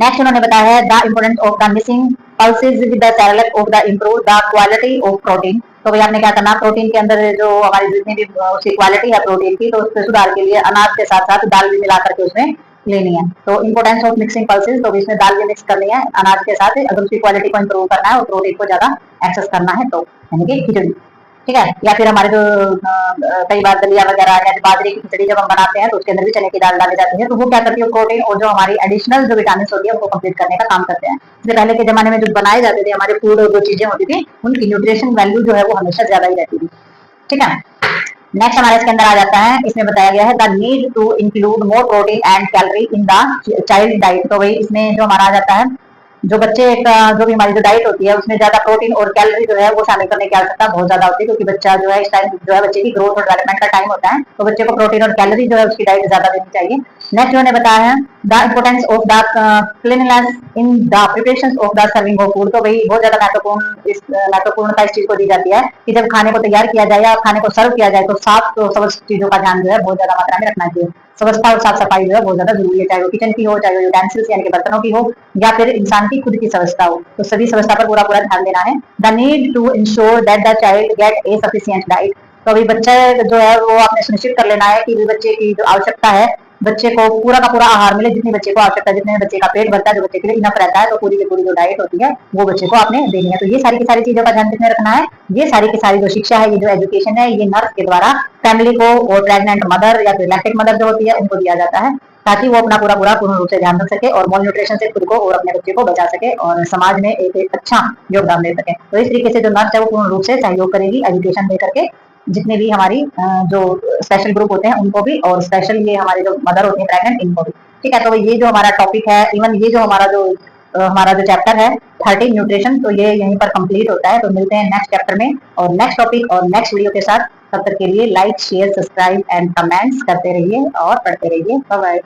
नेक्स्ट उन्होंने बताया है the importance of the missing pulses with the Cerelac of the improve the quality of protein. तो भाई आपने क्या करना, प्रोटीन के अंदर जो हमारी जितनी भी उसकी क्वालिटी है प्रोटीन की, तो उसके सुधार के लिए अनाज के साथ साथ दाल भी मिला करके उसमें लेनी है। तो इम्पोर्टेंस ऑफ मिक्सिंग पल्सेस, तो इसमें दाल भी मिक्स करनी है अनाज के साथ, अगर उसकी क्वालिटी को इम्प्रूव करना है और प्रोटीन को ज्यादा एक्सेस करना है, तो यानी कि खिचड़ी। ठीक है, या फिर हमारे जो कई बार दलिया वगैरह या बाजरे की खिचड़ी जब हम बनाते हैं तो उसके अंदर भी चने की दाल डाली जाती है, तो वो क्या करती है, प्रोटीन और जो हमारी एडिशनल जो विटामिन होती है उनको कंप्लीट करने का काम करते हैं। इससे पहले के जमाने में जो बनाए जाते थे हमारे फूड और जो चीजें होती थी, उनकी न्यूट्रिशन वैल्यू जो है वो हमेशा ज्यादा ही रहती थी। ठीक है, नेक्स्ट हमारे इसके अंदर आ जाता है, इसमें बताया गया है the need to include more protein and calorie in the child diet. तो भाई इसमें जो हमारा आ जाता है, जो बच्चे का जो भी हमारी जो डाइट होती है उसमें ज्यादा प्रोटीन और कैलोरी जो है वो शामिल करने की आवश्यकता बहुत ज्यादा होती है, क्योंकि बच्चा जो है इस टाइम जो है बच्चे की ग्रोथ और डेवलपमेंट का टाइम होता है, तो बच्चे को प्रोटीन और कैलोरी जो है उसकी डाइट ज्यादा देनी चाहिए। नेक्स्ट उन्होंने बताया है the importance of the cleanliness in the preparation of the serving of food. तो भाई बहुत ज्यादा महत्वपूर्णता इस चीज को दी जाती है कि जब खाने को तैयार किया जाए या खाने को सर्व किया जाए तो साफ तो सब चीजों का ध्यान जो है बहुत ज्यादा मात्रा में रखना चाहिए। स्वच्छता और साफ सफाई जो है बहुत ज्यादा जरूरी है, चाहे वो किचन की हो, चाहे वो यूटेंसिल्स यानी कि बर्तनों की हो, या फिर इंसान की खुद की स्वच्छता हो, तो सभी स्वच्छता पर पूरा पूरा ध्यान देना है। The need to ensure that the child get a sufficient diet. तो अभी बच्चा जो है वो आपने सुनिश्चित कर लेना है कि बच्चे की जो आवश्यकता है, बच्चे को पूरा का पूरा आहार मिले, जितनी बच्चे को आवश्यकता है, जितने बच्चे का पेट भरता है, जो बच्चे के लिए इनफ रहता है, तो पूरी की पूरी जो डाइट होती है वो बच्चे को आपने देनी है। तो ये सारी की सारी चीजों का ध्यान कितने रखना है, ये सारी की सारी जो शिक्षा है, ये जो एजुकेशन है, ये नर्स के द्वारा फैमिली को और प्रेग्नेंट मदर या फिर लैक्टेट मदर जो होती है उनको दिया जाता है, ताकि वो अपना पूरा पूरा पूर्ण रूप से ध्यान रख सके और मॉल न्यूट्रिशन से खुद को और अपने बच्चे को बचा सके और समाज में एक अच्छा योगदान दे सके। तो इस तरीके से जो नर्स है वो पूर्ण रूप से सहयोग करेगी एजुकेशन दे करके, जितने भी हमारी जो स्पेशल ग्रुप होते हैं उनको भी, और स्पेशल ये हमारे जो मदर होती है प्रेग्नेंट इनको भी। ठीक है, तो ये जो हमारा टॉपिक है, इवन ये जो हमारा जो चैप्टर है 13 न्यूट्रिशन, तो ये यहीं पर कंप्लीट होता है। तो मिलते हैं नेक्स्ट चैप्टर में और नेक्स्ट टॉपिक और नेक्स्ट वीडियो के साथ। तब तक के लिए like, share, subscribe and comments करते रहिए और पढ़ते रहिए। Bye bye.